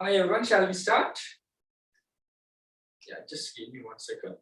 Hi everyone, shall we start? Yeah, just give me 1 second.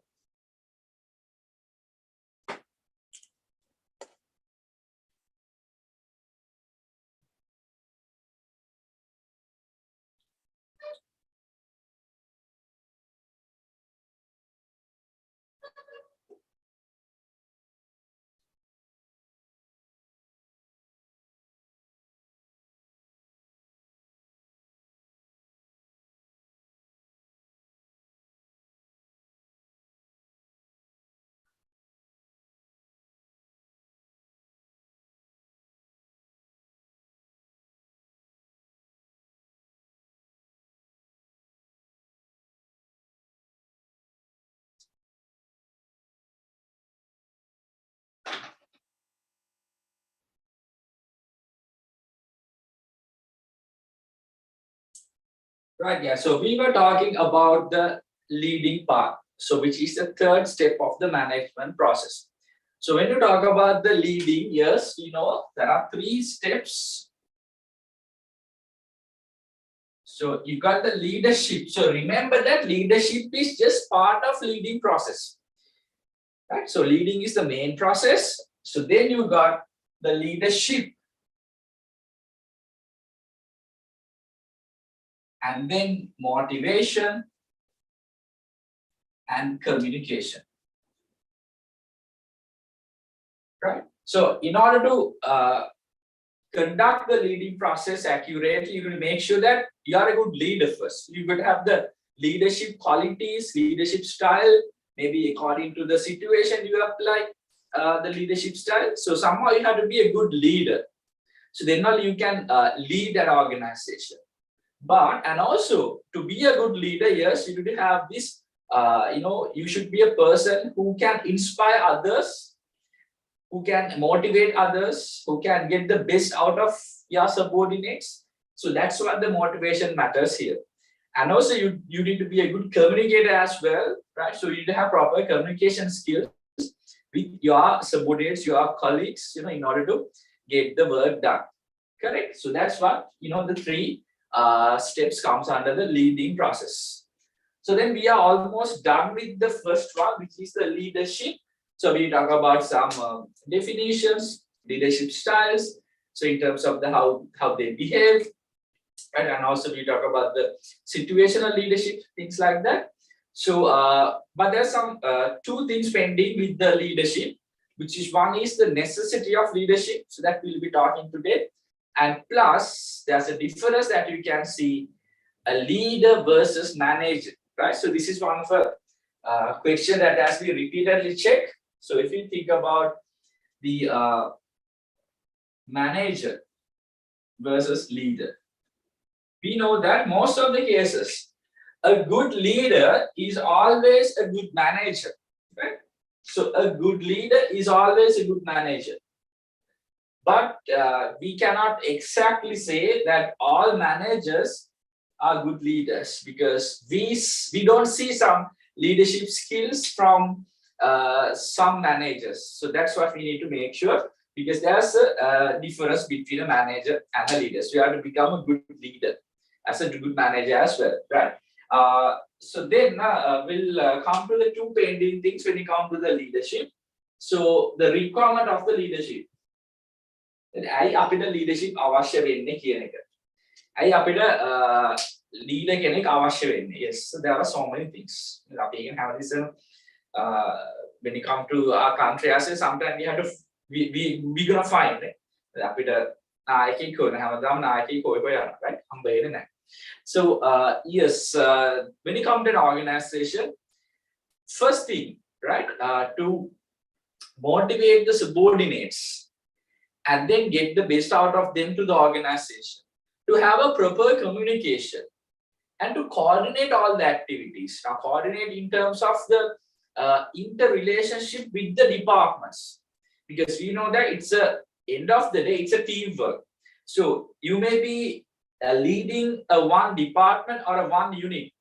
Right, yeah. So we were talking about the leading part, so which is the third step of the management process. So when you talk about the leading, yes, we know there are 3 steps. So you got the leadership. So remember that leadership is just part of leading process. Right? So leading is the main process. So then you got the leadership. And then motivation and communication. Right? So in order to conduct the leading process accurately, you will make sure that you are a good leader first. You would have the leadership qualities, leadership style, maybe according to the situation you apply the leadership style. So somehow you have to be a good leader. So then only you can lead an organization. But, and also to be a good leader, yes, you need to have this, you should be a person who can inspire others, who can motivate others, who can get the best out of your subordinates. So that's what the motivation matters here. And also you need to be a good communicator as well, right? So you need to have proper communication skills with your subordinates, your colleagues, in order to get the work done. Correct? So that's what, the 3 steps comes under the leading process. So then we are almost done with the first one, which is the leadership. So we talk about some definitions, leadership styles. So in terms of the how they behave, right? And also we talk about the situational leadership, things like that. So, but there's some 2 things pending with the leadership, which is one is the necessity of leadership. So that we'll be talking today. And plus, there's a difference that you can see, a leader versus manager, right? So this is one of a question that has been repeatedly checked. So if you think about the manager versus leader, we know that most of the cases, a good leader is always a good manager, right? So a good leader is always a good manager. But we cannot exactly say that all managers are good leaders, because we don't see some leadership skills from some managers. So that's what we need to make sure, because there's a difference between a manager and a leader. So you have to become a good leader as a good manager as well, right? So then we'll come to the 2 pending things when you come to the leadership. So the requirement of the leadership. ඇයි අපිට leadership අවශ්‍ය වෙන්නේ කියන එක. ඇයි අපිට leader කෙනෙක් අවශ්‍ය වෙන්නේ? Yes, so there are so many things. අපි can have this when you come to our country, I say sometimes we have to we gonna find අපිට නායකයෙක් හොයන හැමදාම නායකයෙක් හොයපොය යනවා, right? හම්බ වෙන්නේ නැහැ. So yes, when you come to an organization, first thing, right, to motivate the subordinates and then get the best out of them to the organization, to have a proper communication and to coordinate all the activities. Now, coordinate in terms of the interrelationship with the departments, because we know that it's a end of the day, it's a teamwork. So you may be leading a one department or a one unit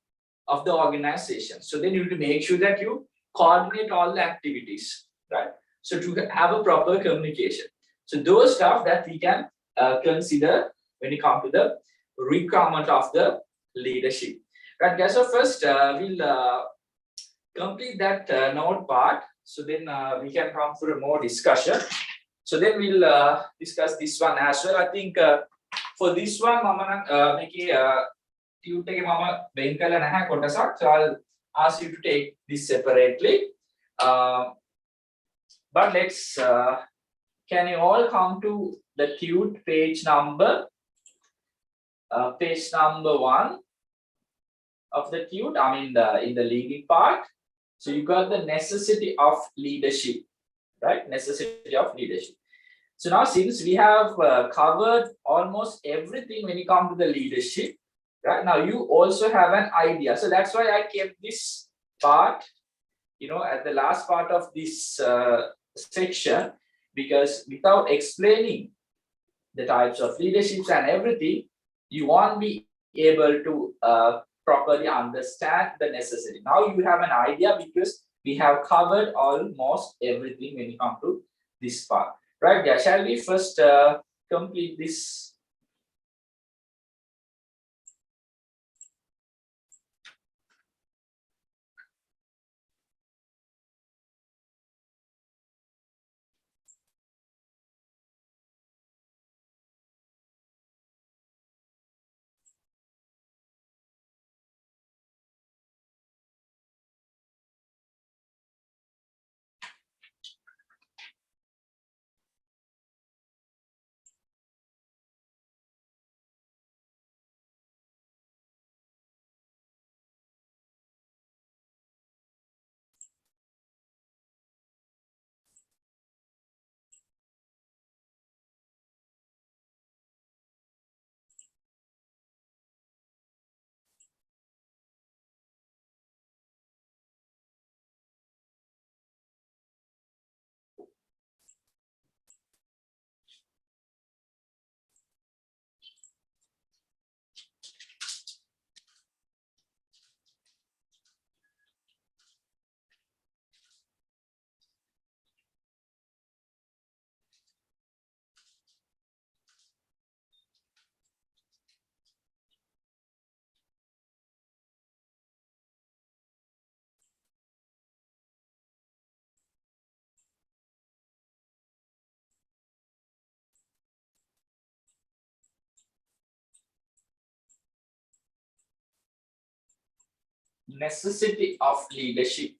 of the organization. So then you need to make sure that you coordinate all the activities, right? So to have a proper communication. So those stuff that we can consider when you come to the requirement of the leadership. Right, guys. So first, we'll complete that note part. So then we can come for a more discussion. So then we'll discuss this one as well. I think for this one, Mama, make tute ke mama venkala naha kotasak. So I'll ask you to take this separately. But let's. Can you all come to the tute page number 1 of the tute? I mean, in the leading part. So you got the necessity of leadership, right? Necessity of leadership. So now, since we have covered almost everything when you come to the leadership, right? Now you also have an idea. So that's why I kept this part, at the last part of this section, because without explaining the types of leaderships and everything, you won't be able to properly understand the necessity. Now you have an idea because we have covered almost everything when you come to this part. Right, yeah. Shall we first complete this? Necessity of leadership.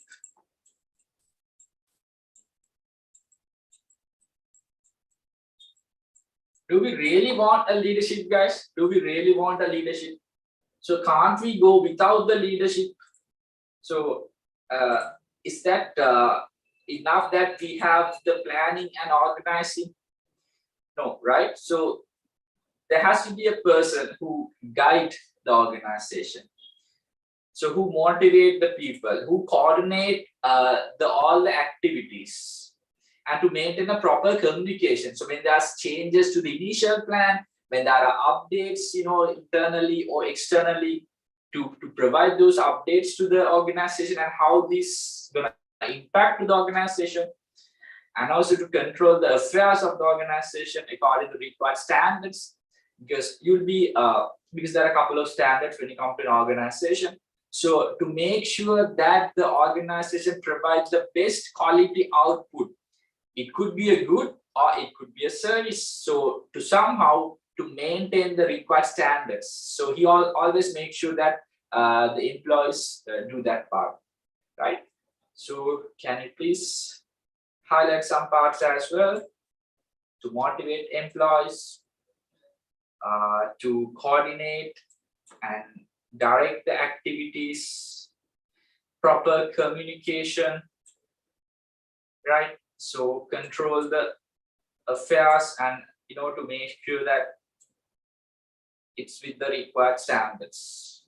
Do we really want a leadership, guys? Do we really want a leadership? So can't we go without the leadership? So is that enough that we have the planning and organizing? No, right? So there has to be a person who guide the organization. So who motivate the people, who coordinate all the activities, and to maintain a proper communication. So when there's changes to the initial plan, when there are updates, internally or externally, to provide those updates to the organization and how this gonna impact to the organization, and also to control the affairs of the organization according to required standards, because because there are a couple of standards when you come to an organization. So to make sure that the organization provides the best quality output, it could be a good or it could be a service. So to somehow to maintain the required standards. So he always makes sure that the employees do that part, right? So can you please highlight some parts as well to motivate employees, to coordinate and direct the activities, proper communication, right? So control the affairs and to make sure that it's with the required standards.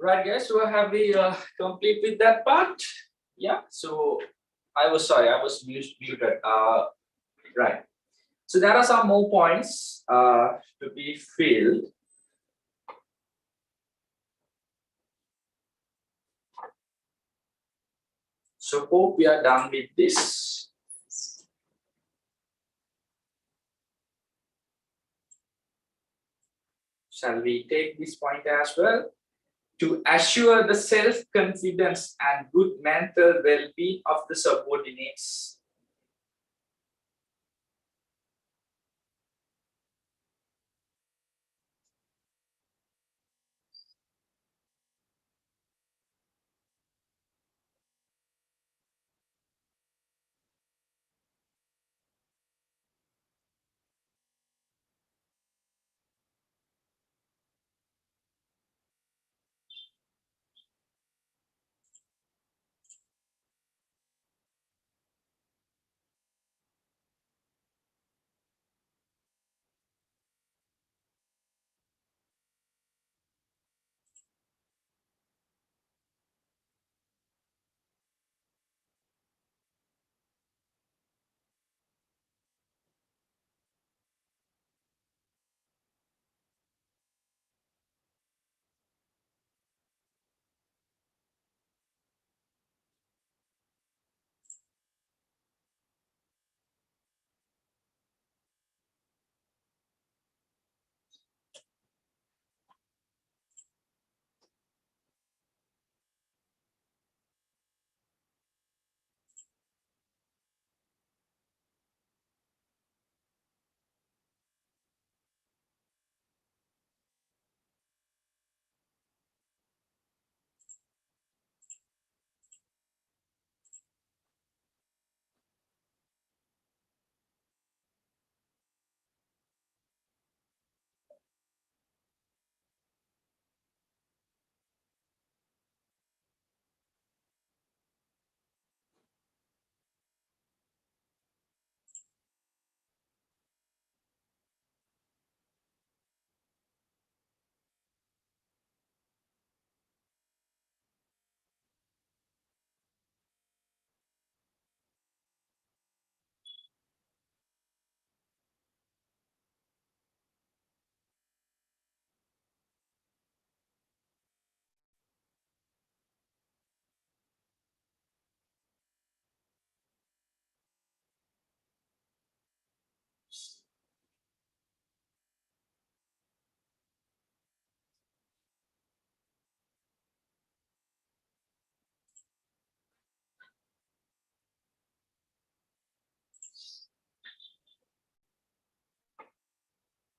Right, guys. So have we complete with that part? Yeah. So I was sorry, I was muted. Right. So there are some more points to be filled. So hope we are done with this. Shall we take this point as well? To assure the self-confidence and good mental well-being of the subordinates.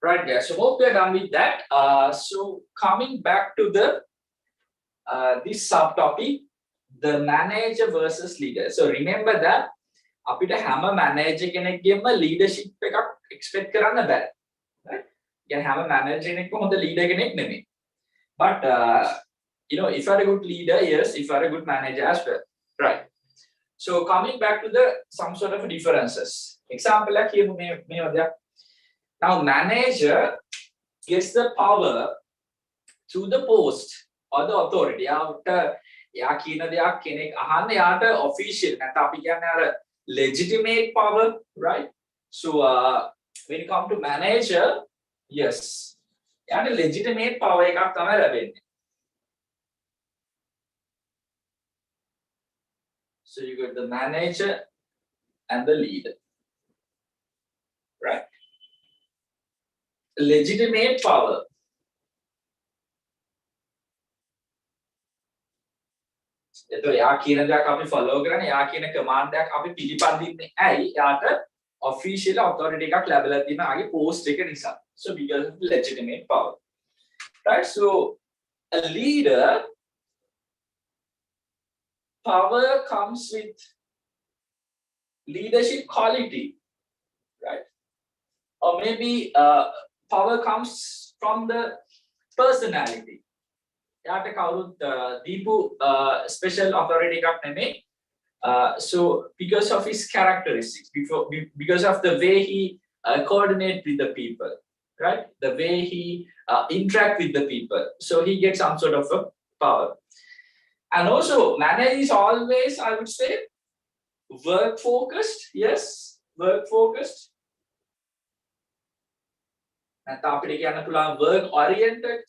Right, guys. So hope we are done with that. So coming back to the this subtopic, the manager versus leader. So remember that අපිට හැම manager කෙනෙක්ගෙම leadership එකක් expect කරන්න බෑ. Right? يعني හැම manager කෙනෙක්ම හොඳ leader කෙනෙක් නෙමෙයි. But you know, if you are a good leader, yes, if you are a good manager as well. Right. So coming back to the some sort of differences. Example like here, now manager gets the power through the post or the authority. යා කියන දෙයක් කෙනෙක් අහන්න යාට official නැත්නම් අපි කියන්නේ අර legitimate power, right? So when it come to manager, yes, යාට legitimate power එකක් තමයි ලැබෙන්නේ. So you got the manager and the leader, right? Legitimate power. එතකොට යා කියන දයක් අපි follow කරන්නේ, යා කියන command එකක් අපි පිළිපදින්නේ ඇයි? යාට official authority එකක් ලැබලා තියෙන ආගේ post එක නිසා. So because of the legitimate power. Right? So a leader power comes with leadership quality, right? Or maybe power comes from the personality. යාට කවුරුත් දීපු special authority එකක් නෙමෙයි. So because of his characteristics, because of the way he coordinate with the people, right? The way he interact with the people. So he gets some sort of a power. And also, manager is always, I would say, work focused. Yes, work focused. And work oriented,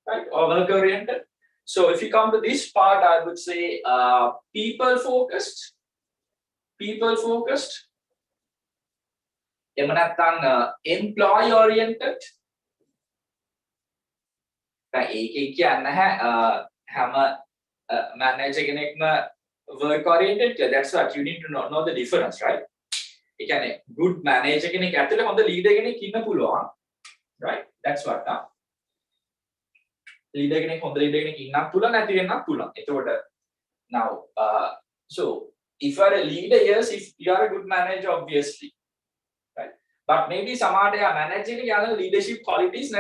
right? Or work oriented. So if you come to this part, I would say people focused. People focused. Employee oriented. Manager work oriented. That's what you need to know the difference, right? Good manager leader right? That's what. Leader now, so if you are a leader, yes, if you are a good manager, obviously, right? But maybe some are managing leadership qualities.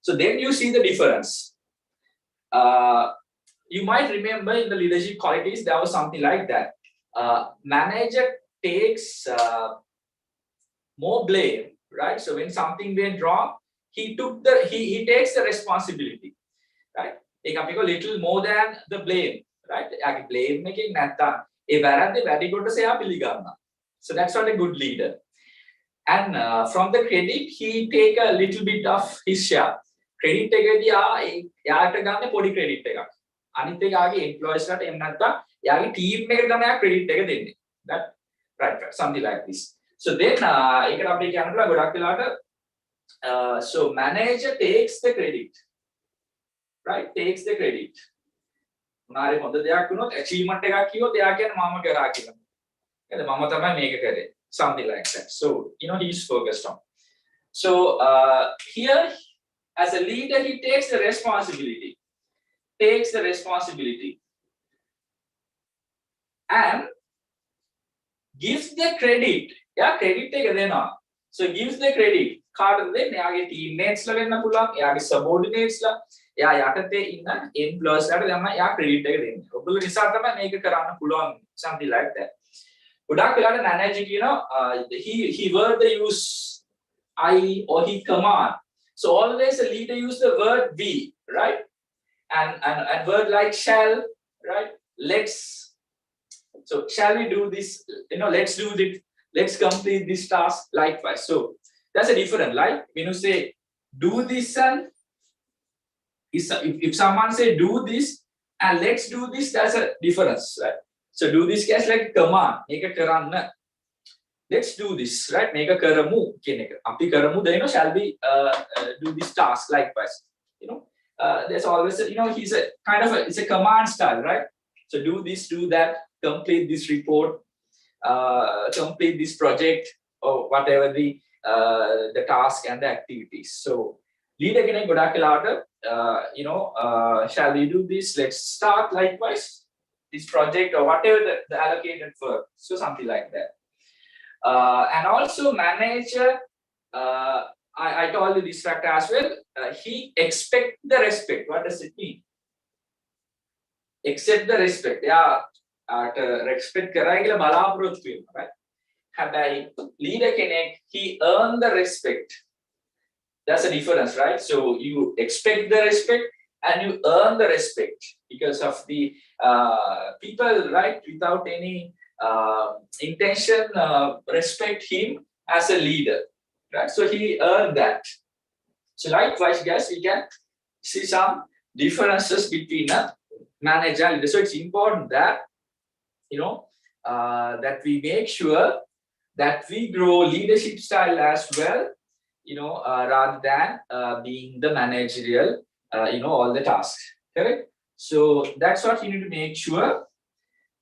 So then you see the difference. You might remember in the leadership qualities there was something like that. Manager takes more blame, right? So when something went wrong, he takes the responsibility, right? Take a little more than the blame, right? Blame making so that's not a good leader. And from the credit, he take a little bit of his share. Credit credit employees team credit that right, something like this. So then so manager takes the credit, right? Takes the credit. Achievement something like that. So he's focused on. So here, as a leader, he takes the responsibility. Takes the responsibility and gives the credit. Yeah, credit so gives the credit. Teammates subordinates employees credit something like that. Managing, he word the use I or he command. So always a leader use the word we, right? And word like shall, right? Let's. So shall we do this? Let's do this. Let's complete this task likewise. So that's a different. Like when you say do this and if someone say do this and let's do this, that's a difference, right? So do this case like command. Let's do this, right? Make a karamu. Shall we do this task likewise? There's always he's a kind of it's a command style, right? So do this, do that, complete this report, complete this project, or whatever the task and the activities. So lead again shall we do this? Let's start likewise this project or whatever the allocated work. So something like that. And also manager, I told you this fact as well. He expect the respect. What does it mean? Accept the respect. Yeah, respect karayla balapurutu right? Habai leader connect. He earn the respect. That's a difference, right? So you expect the respect and you earn the respect because of the people, right? Without any intention, respect him as a leader, right? So he earned that. So likewise, guys, we can see some differences between a manager and leader. So it's important that that we make sure that we grow leadership style as well, rather than being the managerial, all the tasks. Correct. So that's what you need to make sure.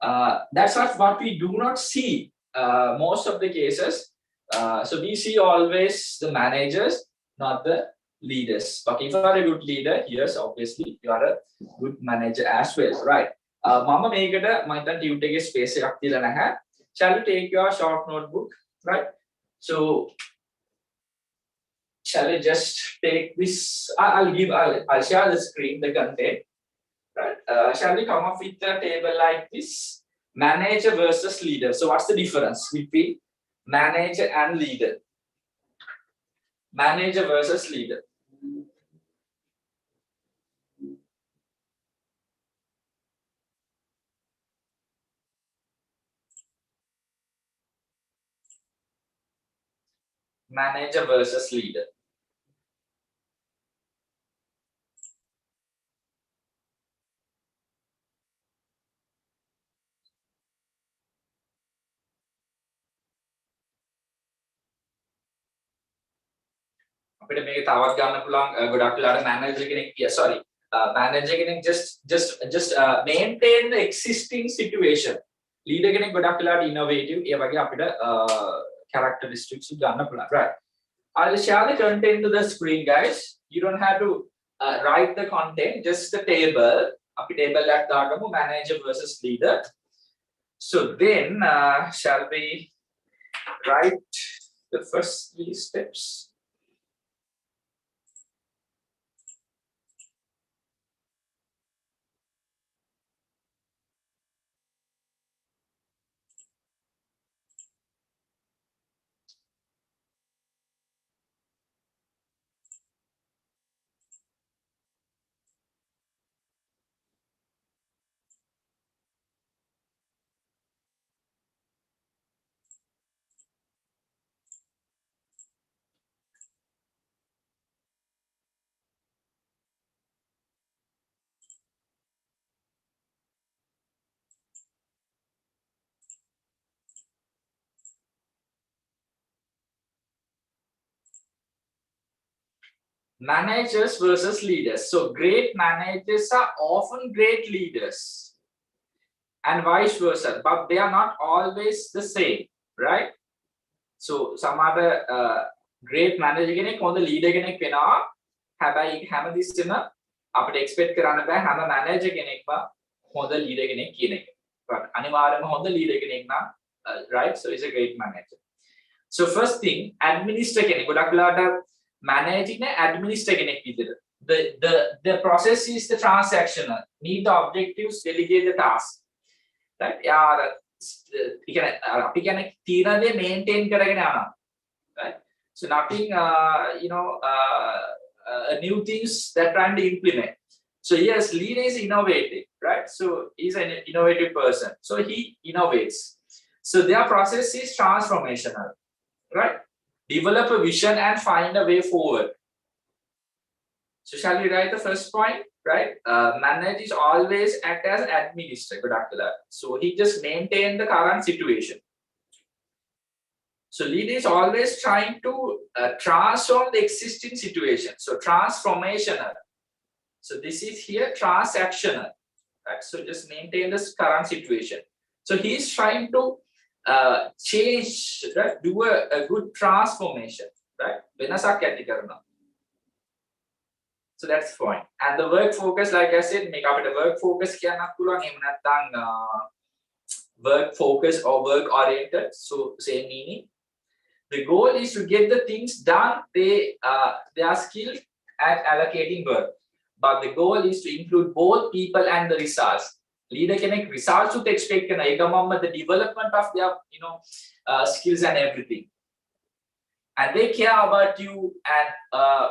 That's what we do not see most of the cases. So we see always the managers, not the leaders. But if you are a good leader, yes, obviously you are a good manager as well, right? Mama make it a my you take a space. Shall you take your short notebook, right? So shall we just take this? I'll share the screen, the content. Right? Shall we come up with a table like this? Manager versus leader. So what's the difference between manager and leader? Manager versus leader. manager versus leader. අපිට මේක තවත් ගන්න පුළුවන් ගොඩක් වෙලාවට manager කෙනෙක් sorry manager කෙනෙක් just maintain the existing situation. Leader කෙනෙක් ගොඩක් වෙලාවට innovative ඒ වගේ අපිට characteristics ගන්න පුළුවන්. Right. I'll share the content to the screen, guys. You don't have to write the content, just the table. අපි table එකක් දාගමු manager versus leader. So then shall we write the first 3 steps? Managers versus leaders. So great managers are often great leaders and vice versa, but they are not always the same, right? So some other great manager කෙනෙක් හොඳ leader කෙනෙක් වෙනවා. හැබැයි හැමතිස්සෙම අපිට expect කරන්න බෑ හැම manager කෙනෙක්ම හොඳ leader කෙනෙක් කියන එක. But අනිවාර්යයෙන්ම හොඳ leader කෙනෙක් නම් right, so is a great manager. So first thing, administrator කෙනෙක් ගොඩක් වෙලාවට managing and administer කෙනෙක් විදිහට. The process is the transactional. Meet the objectives, delegate the task. Right? යාර අපි කියන්නේ තීරණ දේ maintain කරගෙන යනවා. Right? So nothing new things they're trying to implement. So yes, leader is innovative, right? So he's an innovative person. So he innovates. So their process is transformational, right? Develop a vision and find a way forward. So shall we write the first point, right? Manager is always act as administrator. So he just maintain the current situation. So leader is always trying to transform the existing situation. So transformational. So this is here transactional, right? So just maintain this current situation. So he is trying to change, right? Do a good transformation, right? වෙනසක් ඇති කරනවා. So that's the point. And the work focus, like I said, make අපිට work focus කියන්නත් පුළුවන්. එහෙම නැත්නම් work focus or work oriented. So same meaning. The goal is to get the things done. They are skilled at allocating work, but the goal is to include both people and the results. Leader කෙනෙක් results උත් expect කරන ඒකමම the development of their skills and everything, and they care about you and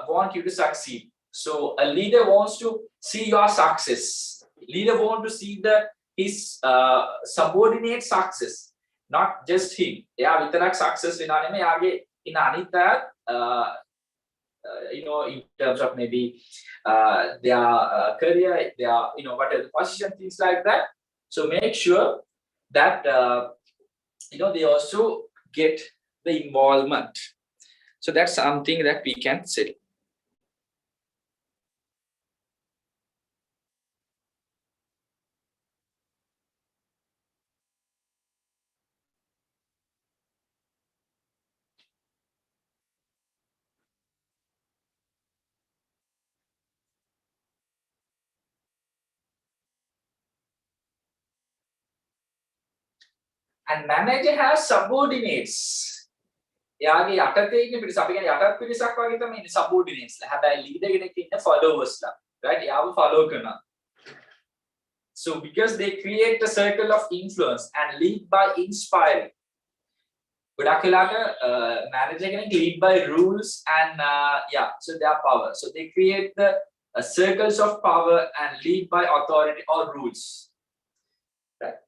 want you to succeed. So a leader wants to see your success. Leader want to see his subordinate success, not just him. එයා විතරක් success වෙනා නෙමෙයි එයාගේ ඉන්න අනිත් in terms of maybe their career, their whatever position, things like that. So make sure that they also get the involvement. So that's something that we can say. And manager has subordinates. එයාගේ යටතේ ඉන්න පිරිස අපි කියන්නේ යටත් පිරිසක් වගේ තමයි ඉන්නේ subordinates ලා. හැබැයි leader කෙනෙක් ඉන්න followers ලා. Right? එයාව follow කරනවා. So because they create a circle of influence and lead by inspiring. ගොඩක් වෙලාට manager කෙනෙක් lead by rules and so their power. So they create the circles of power and lead by authority or rules. Right?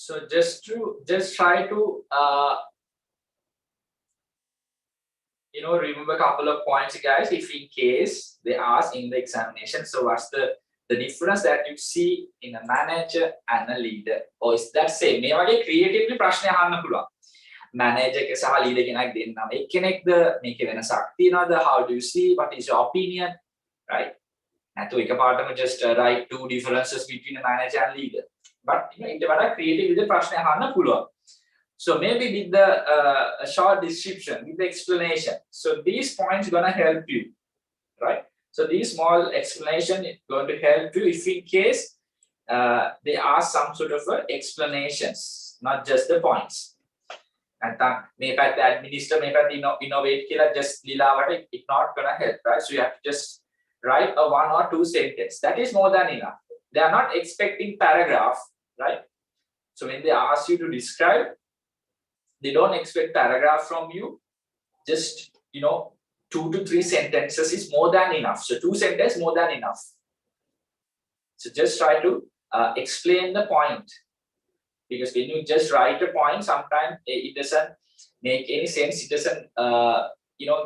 So just try to remember a couple of points, guys, if in case they ask in the examination. So what's the difference that you see in a manager and a leader? Or is that same? මේ වගේ creatively ප්‍රශ්න අහන්න පුළුවන්. Manager එක සහ leader කෙනෙක් දෙන්නම එක්කෙනෙක්ද? මේකේ වෙනසක් තියනවද? How do you see? What is your opinion? Right? නැතු එකපාරටම just write two differences between a manager and leader. But ඊට වඩා creative විදිහට ප්‍රශ්න අහන්න පුළුවන්. So maybe with the a short description, with the explanation. So these points gonna help you, right? So these small explanation is going to help you if in case they ask some sort of explanations, not just the points. And may pat administer, may pat innovate killer just lilawata, it's not gonna help, right? So you have to just write a 1 or 2 sentence. That is more than enough. They are not expecting paragraph, right? So when they ask you to describe, they don't expect paragraph from you. Just 2 to 3 sentences is more than enough. So 2 sentences more than enough. So just try to explain the point, because when you just write a point, sometimes it doesn't make any sense. It doesn't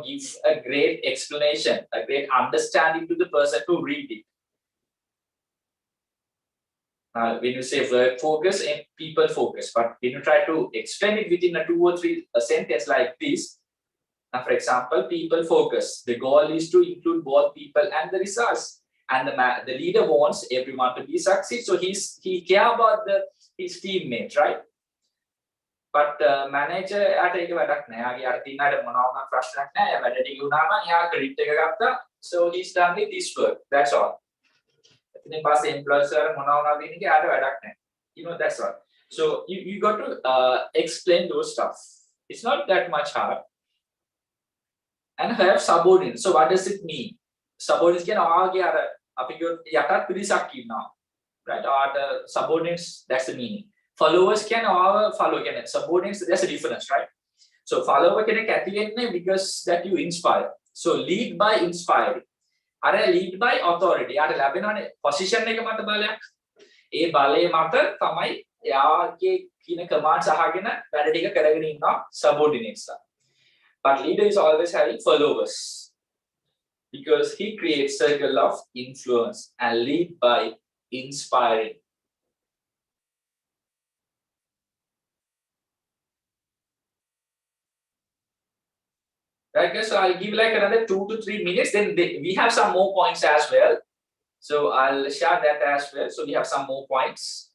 give a great explanation, a great understanding to the person who read it. When you say work focus and people focus, but when you try to explain it within a 2 or 3 sentence like this, for example, people focus. The goal is to include both people and the results. And the leader wants everyone to be succeed. So he care about his teammates, right? But manager at එක වැඩක් නෑ. යාගේ අර තින්නට මොනවාම ප්‍රශ්නයක් නෑ. වැඩ ටික වුණාම එයා ක්‍රෙඩිට් එක ගත්තා. So he's done with this work. That's all. ඉතින් පස්සේ employees වල මොනවා වුණාද කියන එක යාට වැඩක් නෑ. That's all. So you got to explain those stuff. It's not that much hard. And have subordinates. So what does it mean? Subordinates කියන ආගේ අර අපි යටත් පිරිසක් ඉන්නවා. Right? Or the subordinates, that's the meaning. Followers can follow can subordinates, there's a difference, right? So follower can because that you inspire. So lead by inspiring. Are lead by authority. Are ලැබෙනවනේ position එක මත බලයක්. ඒ බලය මත තමයි එයාගේ කියන commands අහගෙන වැඩ ටික කරගෙන ඉන්නවා subordinates. But leader is always having followers, because he creates circle of influence and lead by inspiring. Right, guys, so I'll give like another 2 to 3 minutes. Then we have some more points as well. So I'll share that as well. So we have some more points.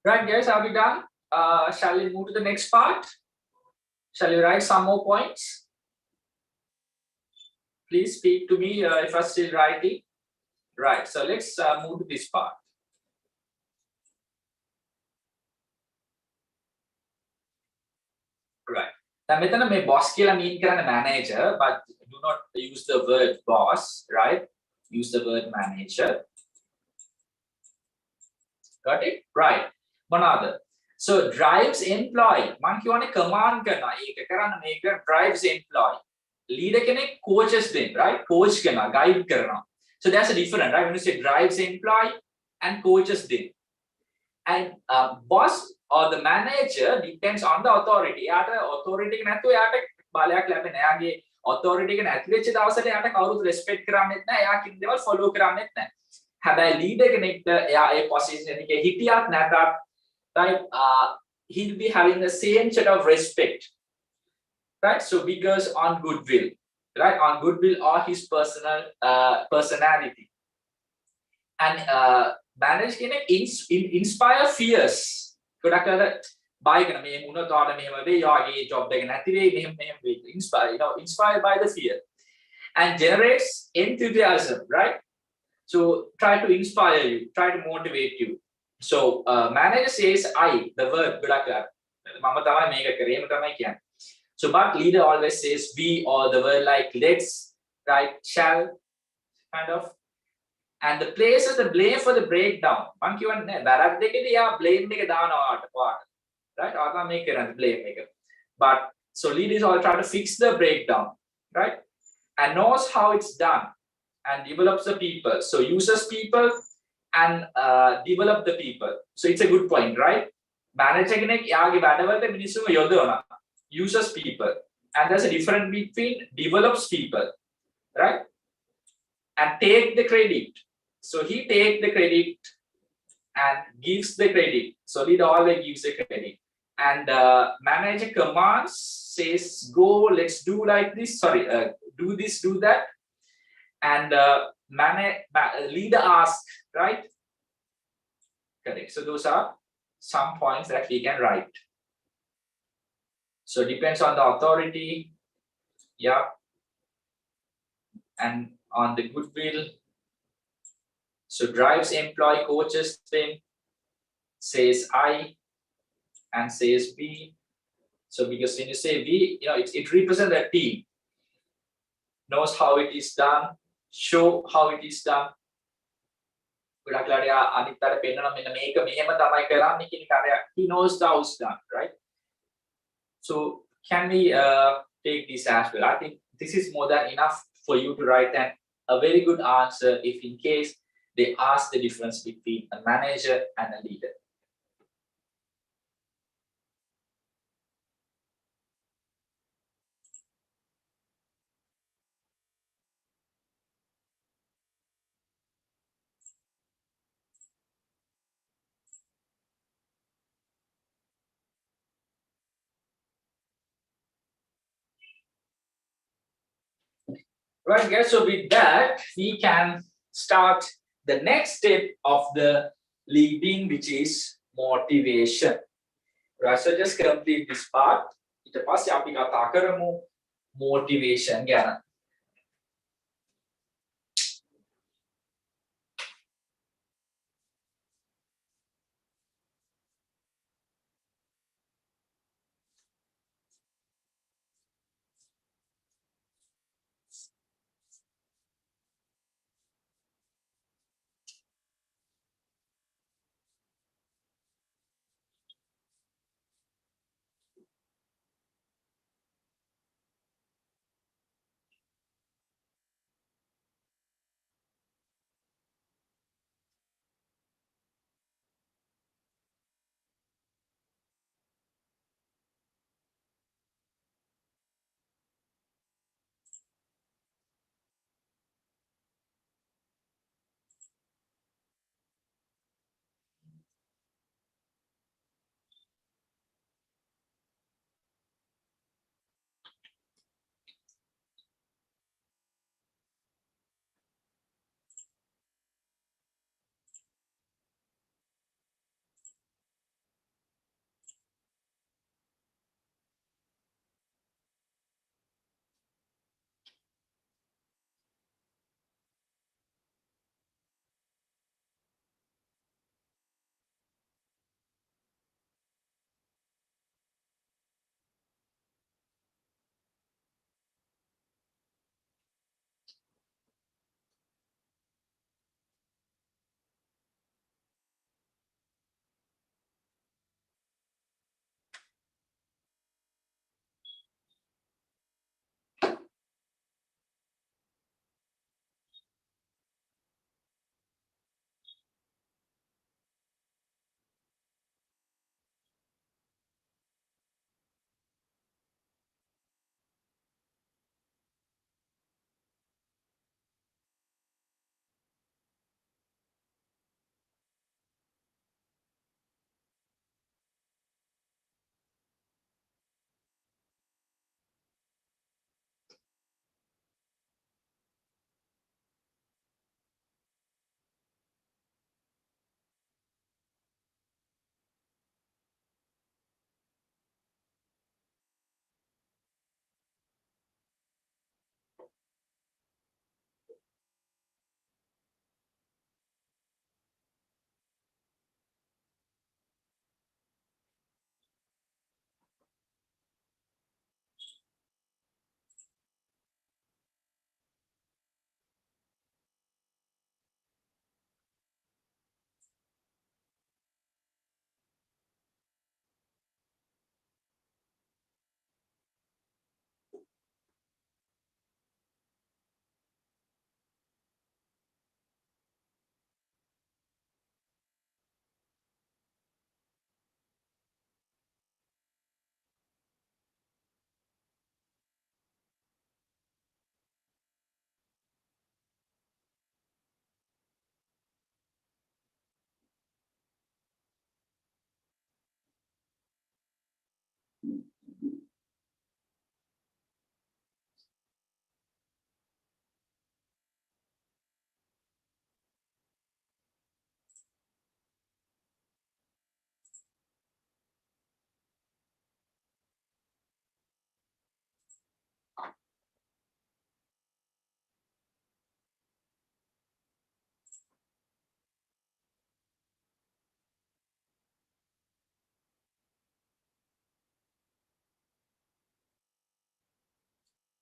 Right, guys, are we done? Shall we move to the next part? Shall we write some more points? Please speak to me if I'm still writing. Right, so let's move to this part. Right. Now, මෙතන මේ boss කියලා mean කරන්නේ manager, but do not use the word boss, right? Use the word manager. Got it? Right. මොනවාද? So drives employee. මම කියවනේ command කරනවා. ඒක කරන්න මේක drives employee. Leader කෙනෙක් coaches දෙන්න, right? Coach කරනවා, guide කරනවා. So that's a different, right? When you say drives employee and coaches දෙන්න. And boss or the manager depends on the authority. යාට authority එක නැතුව යාට බලයක් ලැබෙන්නේ නැහැ. යාගේ authority එක නැති වෙච්ච දවසට යාට කවුරුත් respect කරන්නේත් නැහැ. යා කිසි දේවල් follow කරන්නේත් නැහැ. හැබැයි leader කෙනෙක්ට එයා ඒ position එකේ හිටියත් නැතත් right he'll be having the same set of respect, right? So because on goodwill, right? On goodwill or his personal personality. And manage කෙනෙක් inspire fears. ගොඩක් අර buy කරන මේ මොනවද ඔයාලා මෙහෙම වෙයි ඔයාගේ job එක නැති වෙයි මෙහෙම වෙයි inspire, you know, inspired by the fear and generates enthusiasm, right? So try to inspire you, try to motivate you. So manager says I, the verb ගොඩක් මම තමයි මේක කරේ එහෙම තමයි කියන්නේ. So but leader always says we or the word like let's, right? Shall, kind of. And the places the blame for the breakdown. මං කියවන්නේ වැරද්ද දෙකේදී යා blame එක දානවා පාට. Right? ආත්ම මේක කරන්නේ blame එක. But so leaders all try to fix the breakdown, right? And knows how it's done and develops the people. So uses people and develop the people. So it's a good point, right? Manager කෙනෙක් යාගේ වැඩවලට මිනිස්සුන්ව යොදවනවා. Uses people. And there's a difference between develops people, right? And take the credit. So he take the credit and gives the credit. So leader always gives the credit. And manager commands, says, go, let's do like this. Sorry, do this, do that. And leader asks, right? Correct. So those are some points that we can write. So depends on the authority. Yeah. And on the goodwill. So drives employee, coaches them, says I and says we. So because when you say we, you know, it represents a team. Knows how it is done, show how it is done. ගොඩක් ලාට අනිත් අර පෙන්නන මෙන්න මේක මෙහෙම තමයි කරන්නේ කියන කාර්යය. He knows how it's done, right? So can we take this as well? I think this is more than enough for you to write a very good answer if in case they ask the difference between a manager and a leader. Right, guys. So with that, we can start the next step of the leading, which is motivation. Right. So just complete this part. ඊට පස්සේ අපි කතා කරමු motivation ගැන.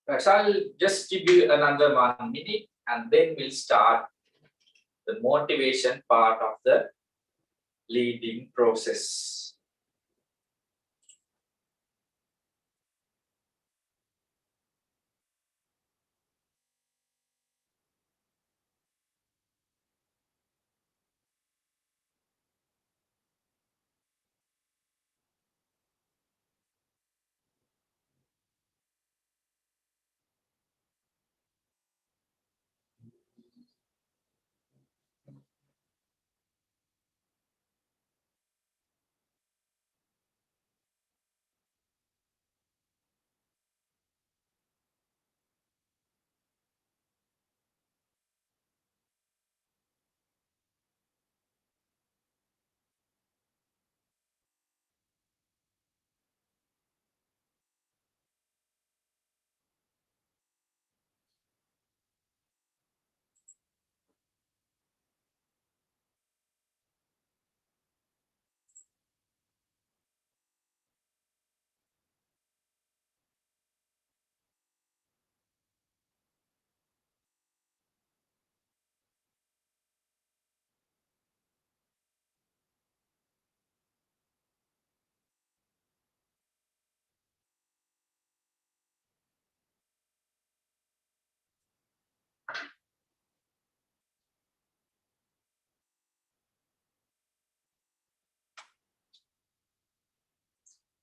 Right, so I'll just give you another 1 minute and then we'll start the motivation part of the leading process.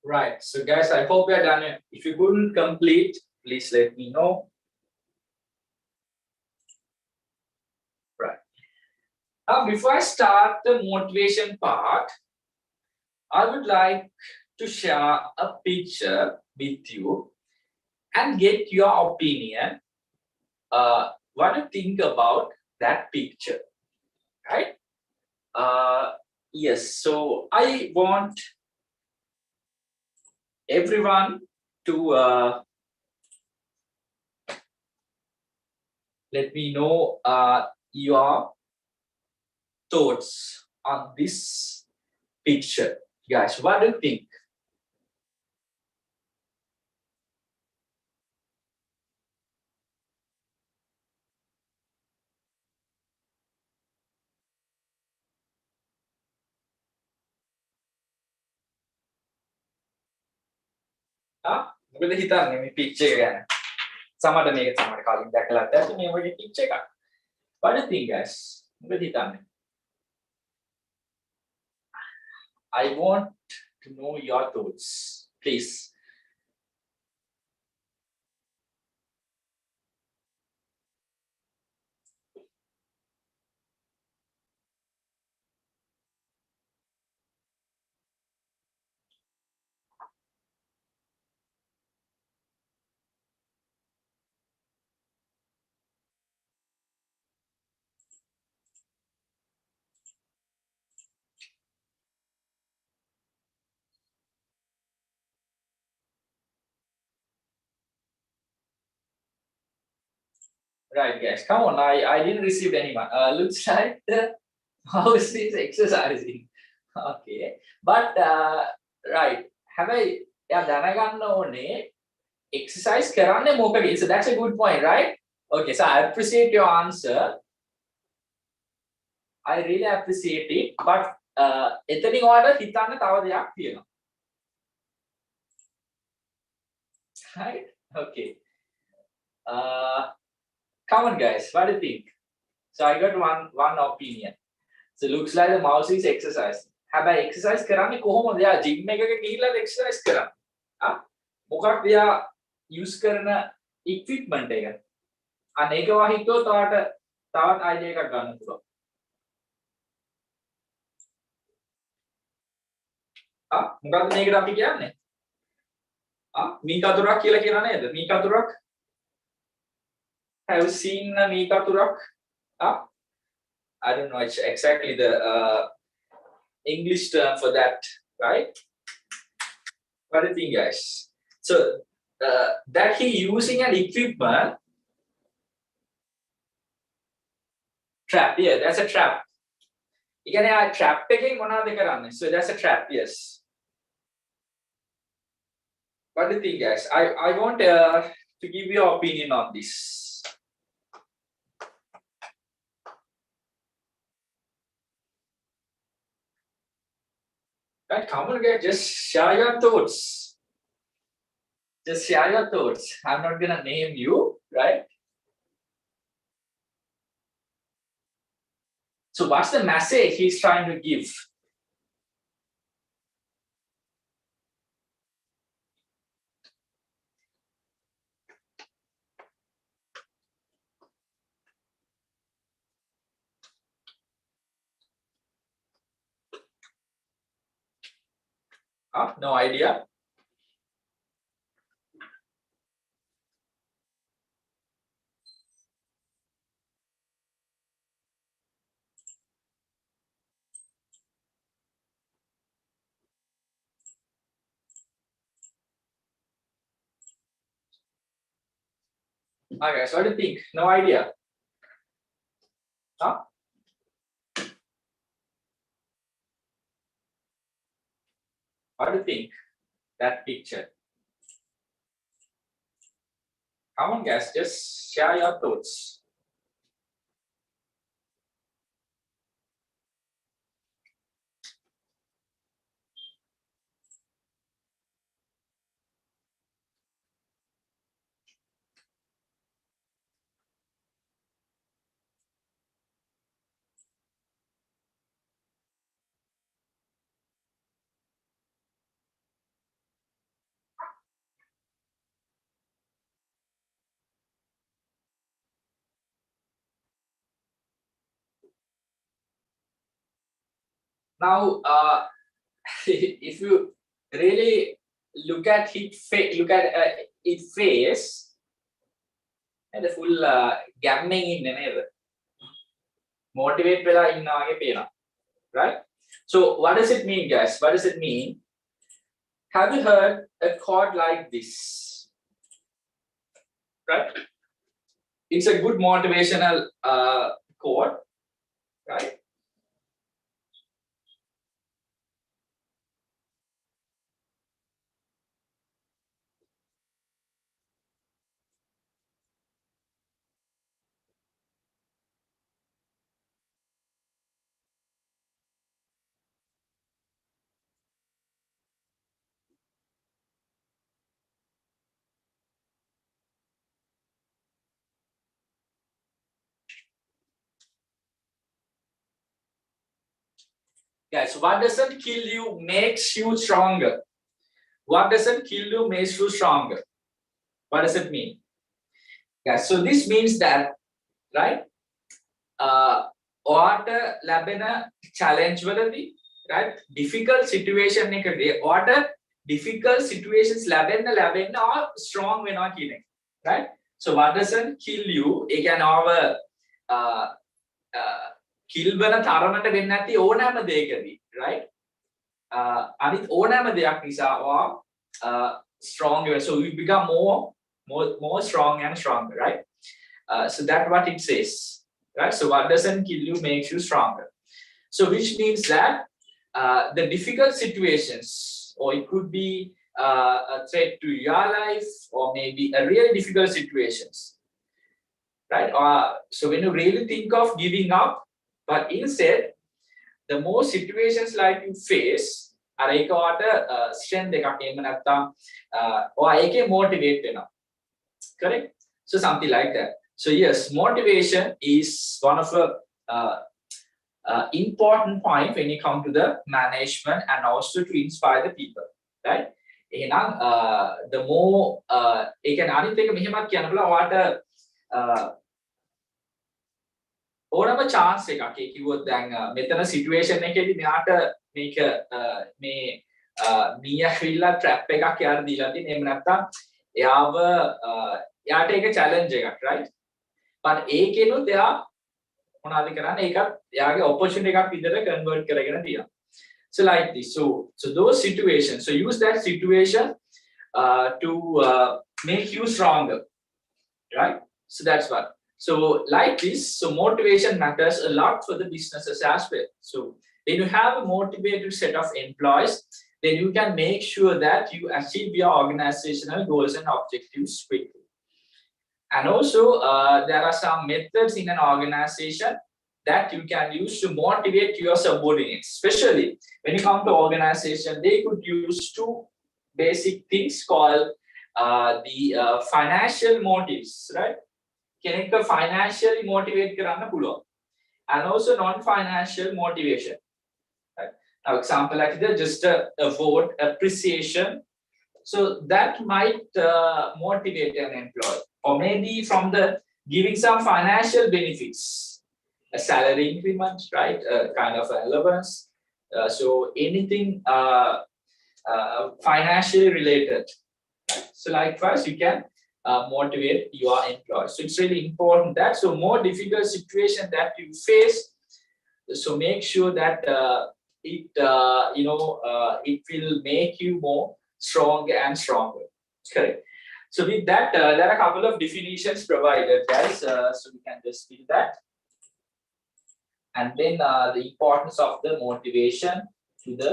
Right, so guys, I hope you're done it. If you couldn't complete, please let me know. Right. Now, before I start the motivation part, I would like to share a picture with you and get your opinion. What you think about that picture, right? Yes, so I want everyone to let me know your thoughts on this picture. Guys, what do you think? මොකද හිතන්නේ මේ picture එක ගැන? සමහර මේක සමහර කලින් දැකලා ඇත්ත මේ වගේ picture එකක්. What do you think, guys? මොකද හිතන්නේ? I want to know your thoughts, please. Right, guys, come on. I didn't receive anyone. Looks like the mouse is exercising. Okay, but right. හැබැයි එයා දැනගන්න ඕනේ exercise කරන්නේ මොකද? So that's a good point, right? Okay, so I appreciate your answer. I really appreciate it, but එතනින් ඔයාලට හිතන්න තව දෙයක් තියෙනවා. Right? Okay. Come on, guys. What do you think? So I got one opinion. So looks like the mouse is exercising. හැබැයි exercise කරන්නේ කොහොමද? එයා gym එකක ගිහිල්ලා exercise කරන්නේ. මොකක්ද එයා use කරන equipment එක? අන්න ඒක වහිතුව තවත් idea එකක් ගන්න පුළුවන්. මොකක්ද මේකට අපි කියන්නේ? මී කතුරක් කියලා කියනවා නේද? මී කතුරක්. Have you seen මී කතුරක්? I don't know exactly the English term for that, right? What do you think, guys? So that he using an equipment trap. Yeah, that's a trap. You can have trap taking මොනවද කරන්නේ? So that's a trap. Yes. What do you think, guys? I want to give your opinion on this. Right, come on, guys. Just share your thoughts. Just share your thoughts. I'm not gonna name you, right? So what's the message he's trying to give? No idea. Okay, so what do you think? No idea. What do you think? That picture. Come on, guys. Just share your thoughts. Now, if you really look at its face, and the full gamming in නේද? Motivate වෙලා ඉන්නා වගේ පේනවා. Right? So what does it mean, guys? What does it mean? Have you heard a chord like this? Right? It's a good motivational chord, right? Guys, what doesn't kill you makes you stronger. What doesn't kill you makes you stronger. What does it mean? Guys, so this means that, right? What ලැබෙන challenge වලදී, right? Difficult situation එකදී what difficult situations ලැබෙන්න or strong වෙනවා කියන එක, right? So what doesn't kill you, ඒ කියන්නේ kill වෙන තරමට වෙන්නේ නැති ඕනෑම දෙයකදී, right? අනිත් ඕනෑම දෙයක් නිසා stronger, so we become more strong and stronger, right? So that's what it says, right? So what doesn't kill you makes you stronger. So which means that the difficult situations, or it could be a threat to your life, or maybe a really difficult situations, right? So when you really think of giving up, but instead the more situations like you face, අර ඒකට strength එකක් එන්න නැත්තම් ඔයා ඒකේ motivate වෙනවා. Correct? So something like that. So yes, motivation is one of the important point when you come to the management and also to inspire the people, right? එහෙනම් the more ඒ කියන්නේ අනිත් එක මෙහෙමත් කියන්න පුළුවන් ඔයාට ඕනම chance එකක් ඒ කිව්වොත් දැන් මෙතන situation එකේදී මෙයාට මේක මේ මී ඇවිල්ලා ට්‍රැප් එකක් යාර දීලා තියෙන එහෙම නැත්නම් එයාව යාට ඒක challenge එකක් right but ඒකෙනුත් එයා මොනවද කරන්නේ ඒකත් එයාගේ opportunity එකක් විදිහට convert කරගෙන තියෙනවා so like this so those situations so use that situation to make you stronger right so that's what so like this so motivation matters a lot for the businesses as well so when you have a motivated set of employees then you can make sure that you achieve your organizational goals and objectives quickly and also there are some methods in an organization that you can use to motivate your subordinates especially when you come to organization they could use two basic things called the financial motives right කෙනෙක්ව financially motivate කරන්න පුළුවන් and also non-financial motivation right? Now example like this just a vote appreciation so that might motivate an employee or maybe from the giving some financial benefits a salary increment right a kind of allowance so anything financially related so likewise you can motivate your employees so it's really important that so more difficult situation that you face so make sure that it it will make you more stronger and stronger correct so with that there are a couple of definitions provided guys so we can just read that and then the importance of the motivation to the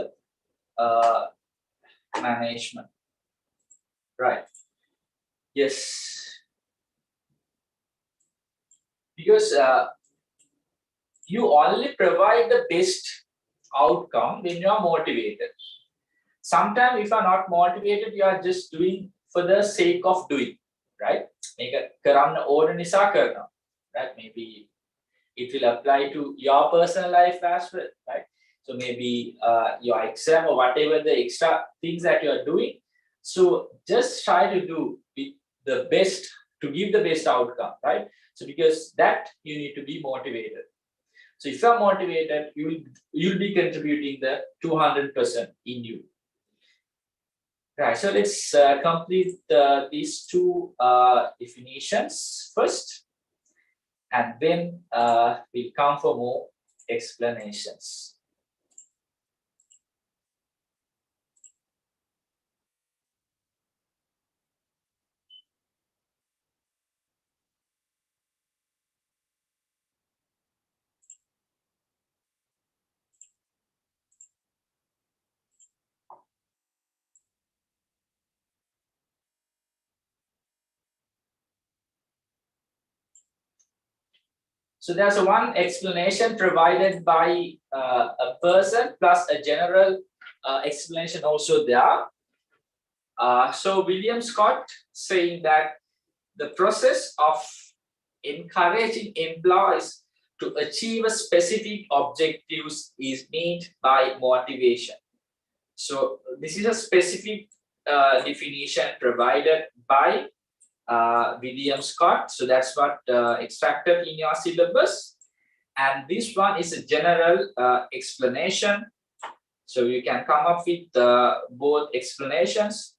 management right yes because you only provide the best outcome when you are motivated sometimes if you are not motivated you are just doing for the sake of doing right මේක කරන්න ඕන නිසා කරනවා right maybe it will apply to your personal life as well right so maybe your exam or whatever the extra things that you are doing so just try to do with the best to give the best outcome right so because that you need to be motivated so if you are motivated you'll be contributing the 200% in you right so let's complete these two definitions first and then we'll come for more explanations So there's one explanation provided by a person plus a general explanation also there. So William Scott saying that the process of encouraging employees to achieve a specific objectives is made by motivation. So this is a specific definition provided by William Scott. So that's what extracted in your syllabus. And this one is a general explanation. So you can come up with both explanations.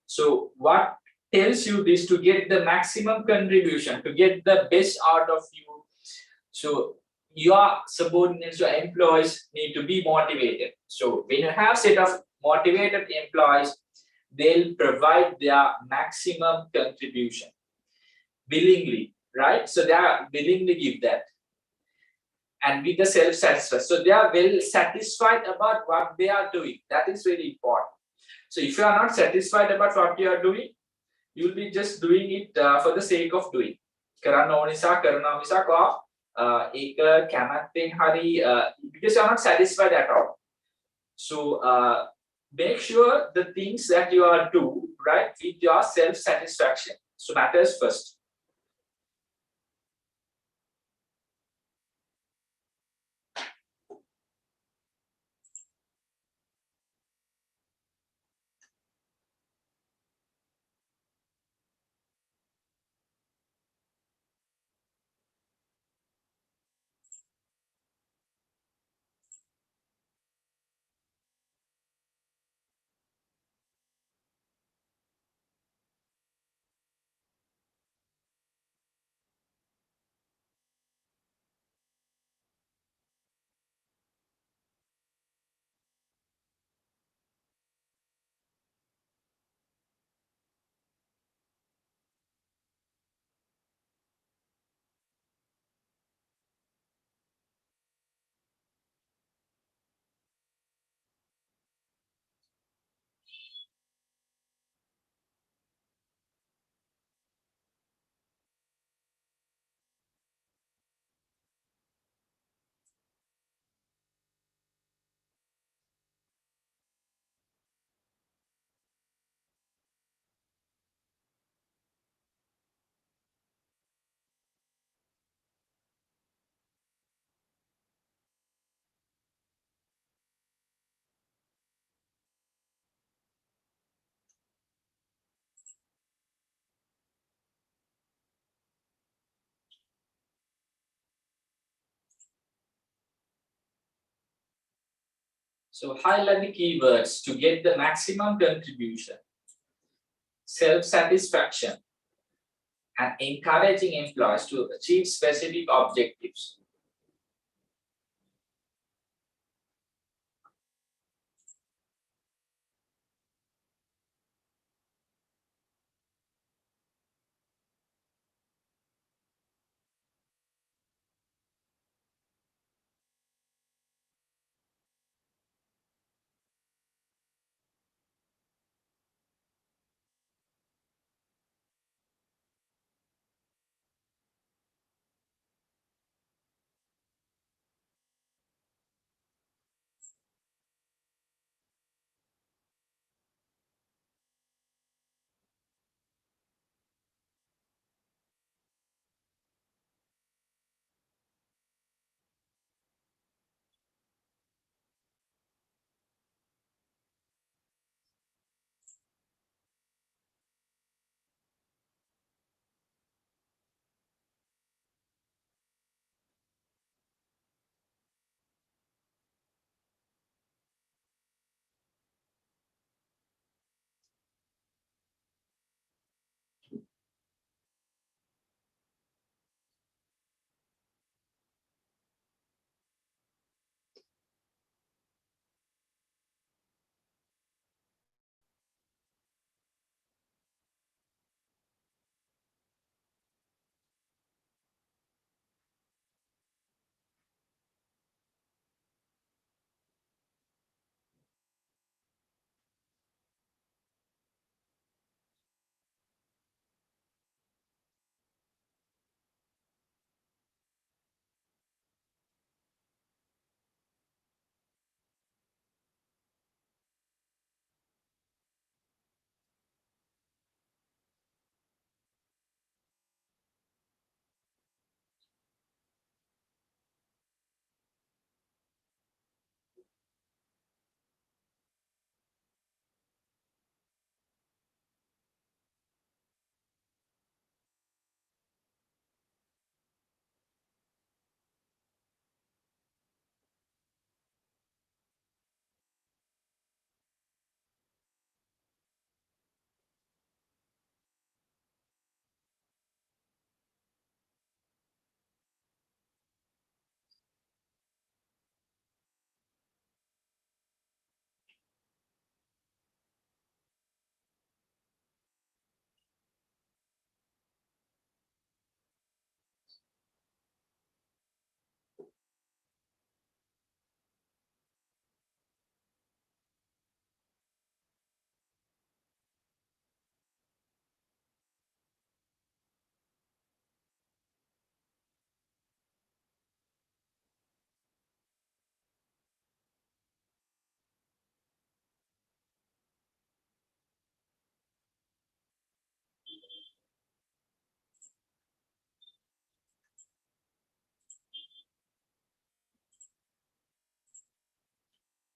So what tells you this to get the maximum contribution, to get the best out of you. So your subordinates, your employees need to be motivated. So when you have set of motivated employees, they'll provide their maximum contribution willingly, right? So they are willingly give that. And with the self-satisfaction. So they are well satisfied about what they are doing. That is very important. So if you are not satisfied about what you are doing, you'll be just doing it for the sake of doing. කරන්න ඕන නිසා කරනවා මිසක් ඒක කැමැත්තෙන් හරි because you are not satisfied at all. So make sure the things that you are do right with your self-satisfaction. So matters first. So highlight the keywords to get the maximum contribution, self-satisfaction, and encouraging employees to achieve specific objectives.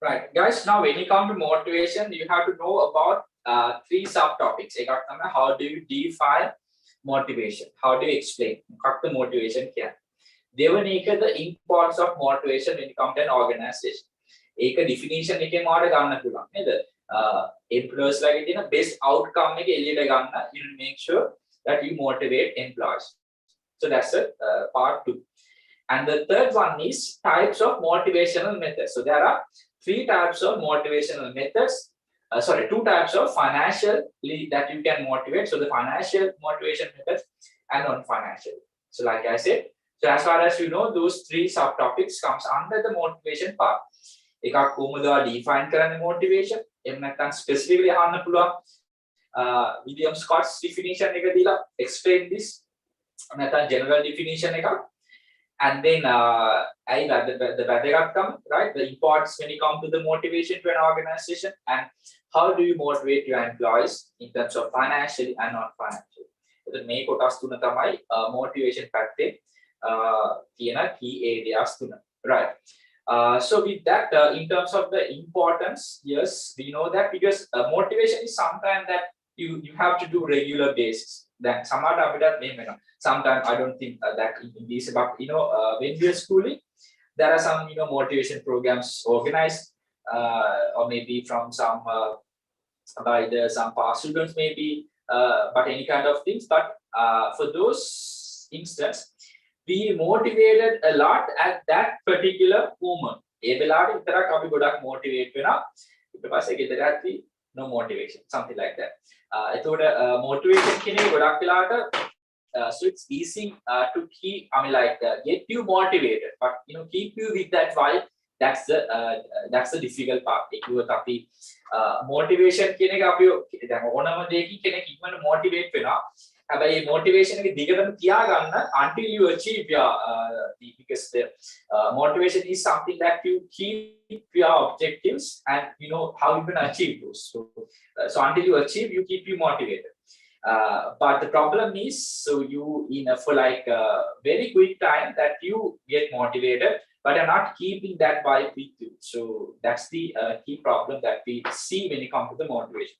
Right, guys. Now, when you come to motivation, you have to know about three subtopics. How do you define motivation? How do you explain? What the motivation can? They will make the importance of motivation when you come to an organization. ඒක definition එකේ මාර ගන්න පුළුවන් නේද? Employees like තියෙන best outcome එක එළියට ගන්න, you make sure that you motivate employees. So that's the part 2. And the third one is types of motivational methods. So there are 3 types of motivational methods. Sorry, 2 types of financial that you can motivate. So the financial motivation methods and non-financial. So like I said, so as far as you know, those 3 subtopics comes under the motivation part. එකක් කොහොමද define කරන්නේ motivation? එහෙම නැත්නම් specifically අහන්න පුළුවන්. William Scott's definition එක දීලා explain this. නැත්නම් general definition එකක්. And then the වැදගත්කම, right? The importance when you come to the motivation to an organization, and how do you motivate your employees in terms of financially and non-financially. So මේ කොටස් තුන තමයි motivation පැත්තේ තියෙන key areas තුන. Right. So with that, in terms of the importance, yes, we know that because motivation is something that you have to do regular basis. Then sometimes I don't think that in this, but when we are schooling, there are some motivation programs organized or maybe from some by some past students maybe, but any kind of things. But for those instance, we motivated a lot at that particular moment. ඒ වෙලාවට විතරක් අපි ගොඩක් motivate වෙනවා. ඊට පස්සේ ගෙදර ඇති no motivation, something like that. එතකොට motivation කියන එක ගොඩක් වෙලාවට so it's easy to keep, I mean, like get you motivated, but keep you with that vibe. That's the difficult part. ඒකුවත් අපි motivation කියන එක අපි දැන් ඕනම දෙයකින් කෙනෙක් ඉක්මනට motivate වෙනවා. හැබැයි මේ motivation එක දිගටම තියාගන්න until you achieve your because the motivation is something that you keep your objectives and you know how you can achieve those. So until you achieve, you keep you motivated. But the problem is, so you for like a very quick time that you get motivated, but you're not keeping that vibe with you. So that's the key problem that we see when it comes to the motivation.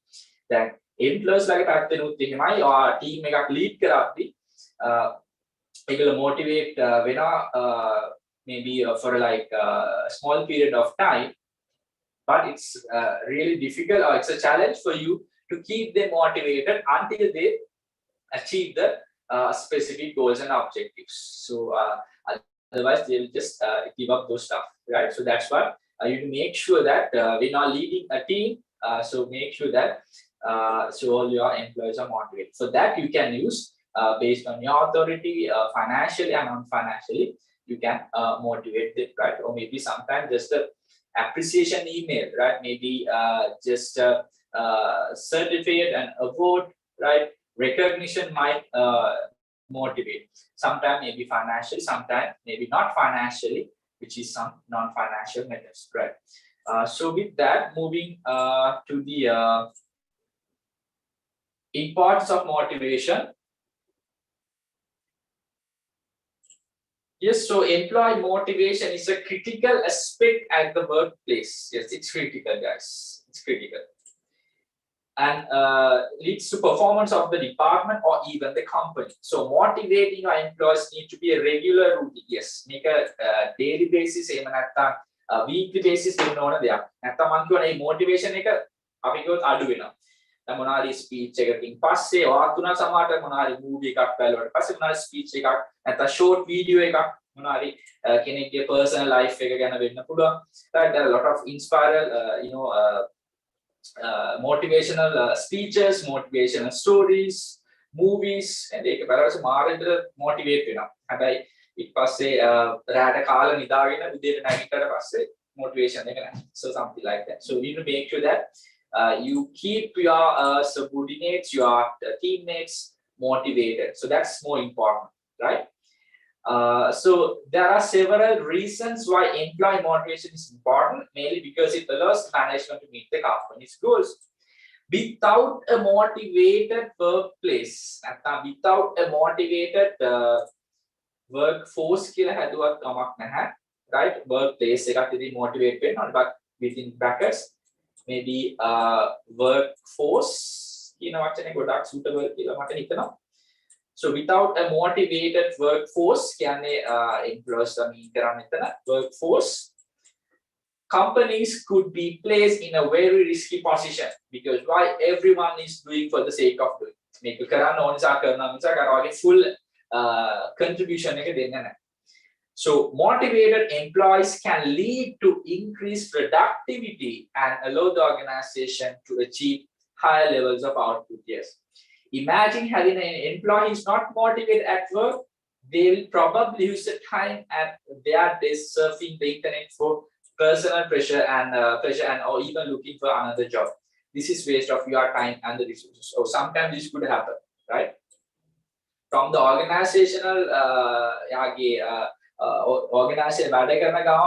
Then employees like තාත්තෙනුත් එහෙමයි team එකක් lead කරද්දී ඒගොල්ලෝ motivate වෙනවා maybe for like a small period of time, but it's really difficult, or it's a challenge for you to keep them motivated until they achieve the specific goals and objectives. So otherwise they will just give up those stuff, right? So that's why you need to make sure that when you are leading a team, so make sure that so all your employees are motivated. For that you can use based on your authority, financially and non-financially, you can motivate them, right? Or maybe sometimes just a appreciation email, right? Maybe just certificate and award, right? Recognition might motivate. Sometimes maybe financially, sometimes maybe not financially, which is some non-financial methods, right? So with that, moving to the importance of motivation. Yes, so employee motivation is a critical aspect at the workplace. Yes, it's critical, guys. It's critical. And leads to performance of the department or even the company. So motivating our employees need to be a regular routine. Yes, make a daily basis, weekly basis. නැත්තම් මං කියවනේ motivation එක අපි කිව්වොත් අඩු වෙනවා. දැන් මොනවාරි speech එකකින් පස්සේ ඔයාත් උනා සමහරට මොනවාරි මූවි එකක් බලුවාට පස්සේ මොනවාරි ස්පීච් එකක් නැත්නම් ෂෝට් වීඩියෝ එකක් මොනවාරි කෙනෙක්ගේ personal life එක ගැන වෙන්න පුළුවන්. Right, there are a lot of inspiral motivational speeches, motivational stories, movies, and ඒක බලද්දී මාරෙන්ද motivate වෙනවා. හැබැයි ඊට පස්සේ රාට කාලා නිදාගෙන උදේට නැගිටලා පස්සේ motivation එක නැහැ. So something like that. So you need to make sure that you keep your subordinates, your teammates motivated. So that's more important, right? So there are several reasons why employee motivation is important, mainly because it allows management to meet the company's goals. Without a motivated workplace, without a motivated workforce, right? Workplace එකක් ඉතින් motivate වෙන්න ඕනේ, but within brackets maybe workforce කියන වචනේ ගොඩක් suitable කියලා මට හිතෙනවා. So without a motivated workforce, employees workforce, companies could be placed in a very risky position because why everyone is doing for the sake of doing. Make full contribution. So motivated employees can lead to increased productivity and allow the organization to achieve higher levels of output. Yes. Imagine having an employee who is not motivated at work, they will probably use the time at their desk surfing the internet for personal pleasure and or even looking for another job. This is waste of your time and the resources. So sometimes this could happen, right? From the organizational organization,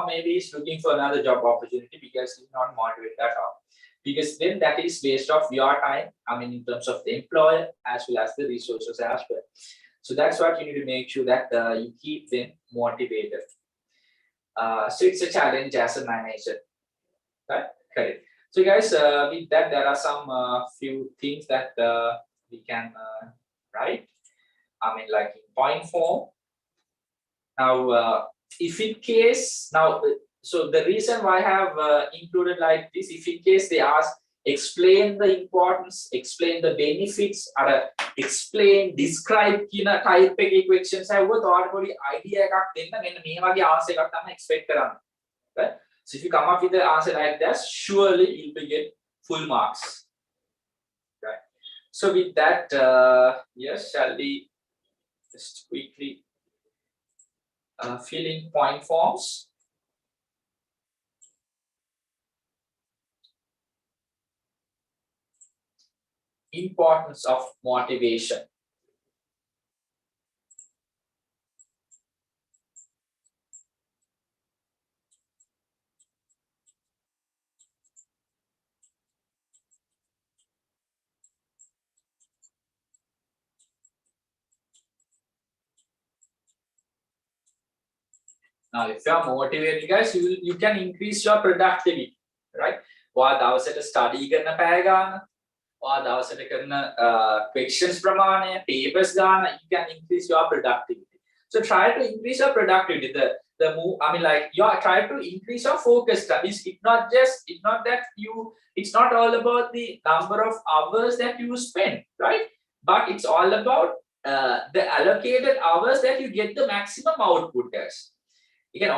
maybe he's looking for another job opportunity because he's not motivated at all. Because then that is waste of your time, I mean, in terms of the employer as well as the resources as well. So that's what you need to make sure that you keep them motivated. So it's a challenge as a manager, right? Correct. So guys, with that, there are some few things that we can write. I mean, like in point form. Now, if in case, now So the reason why I have included like this, if in case they ask, explain the importance, explain the benefits, or explain, describe කියන type එකේ questions ආවොත් ඔයාලට පොඩි idea එකක් දෙන්න මෙන්න මේ වගේ answer එකක් තමයි expect කරන්නේ. Right? So if you come up with the answer like that, surely you'll be get full marks. Right? So with that, yes, shall we just quickly fill in point forms. Importance of motivation. Now, if you are motivated, guys, you can increase your productivity, right? ඔයා දවසට study කරන පැය ගන්න, ඔයා දවසට කරන questions ප්‍රමාණය, papers ගන්න, you can increase your productivity. So try to increase your productivity. The move, I mean, like you try to increase your focus time. It's not all about the number of hours that you spend, right? But it's all about the allocated hours that you get the maximum output, guys. You can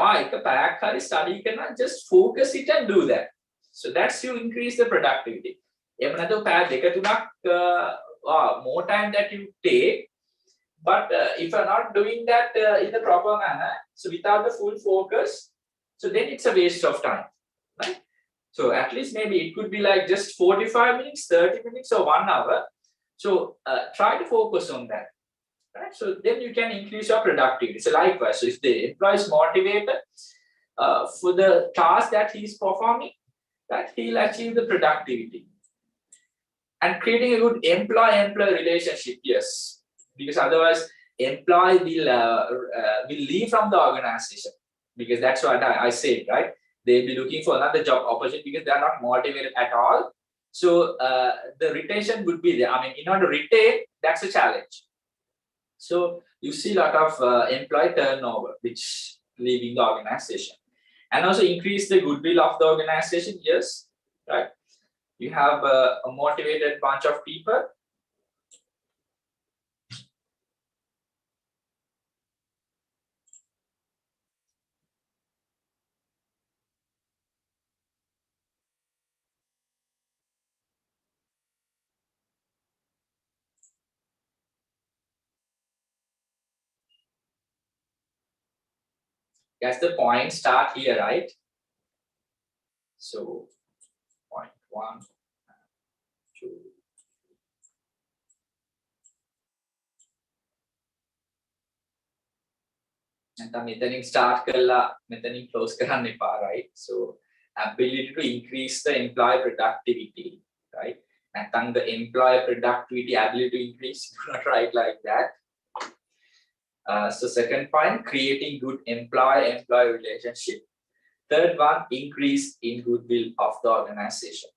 study, you cannot just focus it and do that. So that's you increase the productivity. More time that you take, but if you're not doing that in the proper manner, so without the full focus, so then it's a waste of time, right? So at least maybe it could be like just 45 minutes, 30 minutes, or 1 hour. So try to focus on that. Right? So then you can increase your productivity. So likewise, so if the employee is motivated for the task that he is performing, that he'll achieve the productivity. And creating a good employee-employee relationship, yes, because otherwise employee will leave from the organization, because that's what I said, right? They'll be looking for another job opportunity because they are not motivated at all. So the retention would be there. I mean, in order to retain, that's a challenge. So you see a lot of employee turnover, which leaving the organization, and also increase the goodwill of the organization. Yes, right. You have a motivated bunch of people. That's the point start here, right? So point 1, 2. නැත්නම් මෙතනින් start කරලා මෙතනින් close කරන්න එපා, right? So ability to increase the employee productivity, right? නැත්නම් the employee productivity ability to increase, do not write like that. So second point, creating good employee-employee relationship. Third one, increase in goodwill of the organization.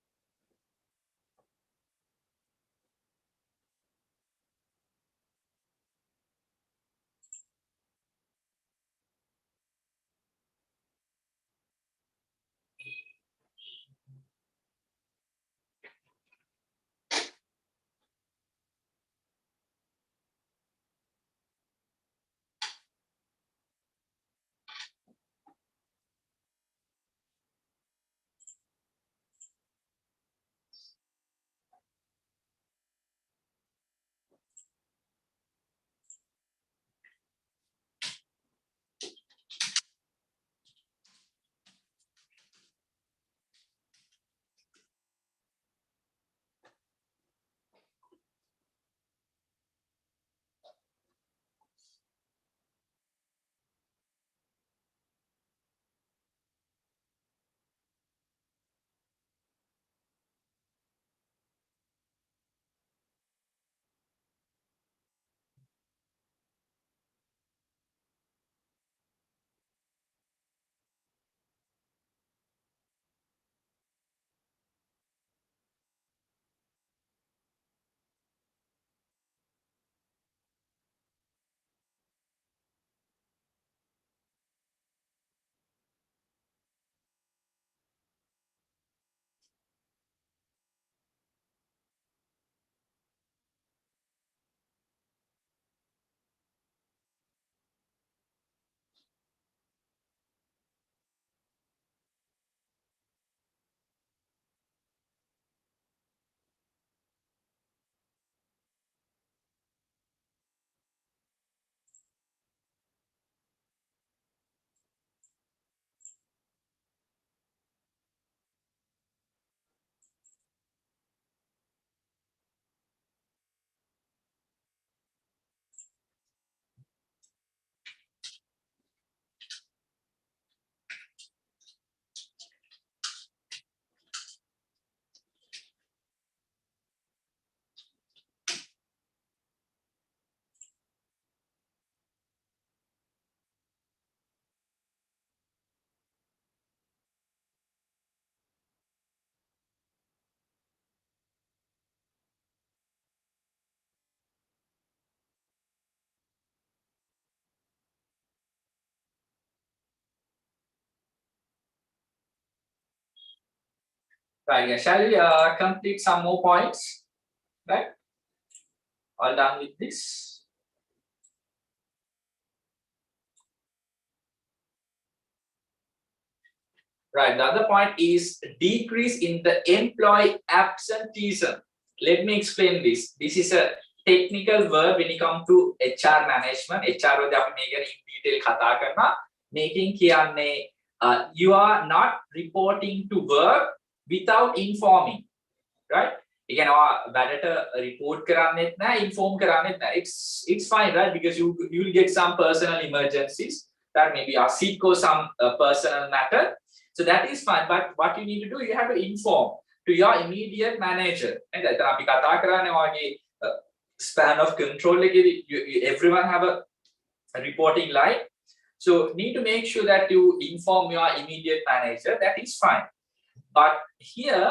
Right, yeah. Shall we complete some more points? Right? All done with this? Right. The other point is decrease in the employee absenteeism. Let me explain this. This is a technical word when it comes to HR management. HR වලදී අපි මේක in detail කතා කරනවා. මේකෙන් කියන්නේ you are not reporting to work without informing. Right? ඒ කියන්නේ වැඩට report කරන්නේත් නැහැ, inform කරන්නේත් නැහැ. It's fine, right? Because you will get some personal emergencies that maybe are sick or some personal matter. So that is fine, but what you need to do, you have to inform to your immediate manager. And that අපි කතා කරන්නේ වගේ span of control එකේදී everyone have a reporting line. So need to make sure that you inform your immediate manager. That is fine. But here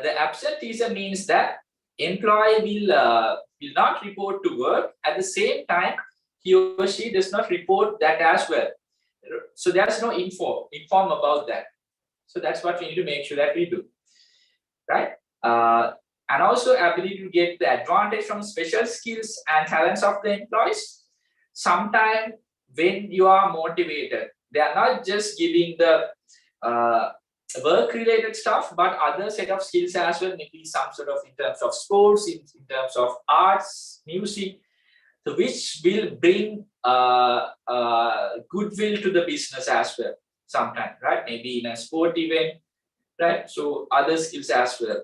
the absenteeism means that employee will not report to work. At the same time, he or she does not report that as well. So there's no inform about that. So that's what we need to make sure that we do, right? And also ability to get the advantage from special skills and talents of the employees. Sometimes when you are motivated, they are not just giving the work-related stuff, but other set of skills as well. Maybe some sort of in terms of sports, in terms of arts, music. So which will bring goodwill to the business as well sometimes, right? Maybe in a sport event, right? So other skills as well,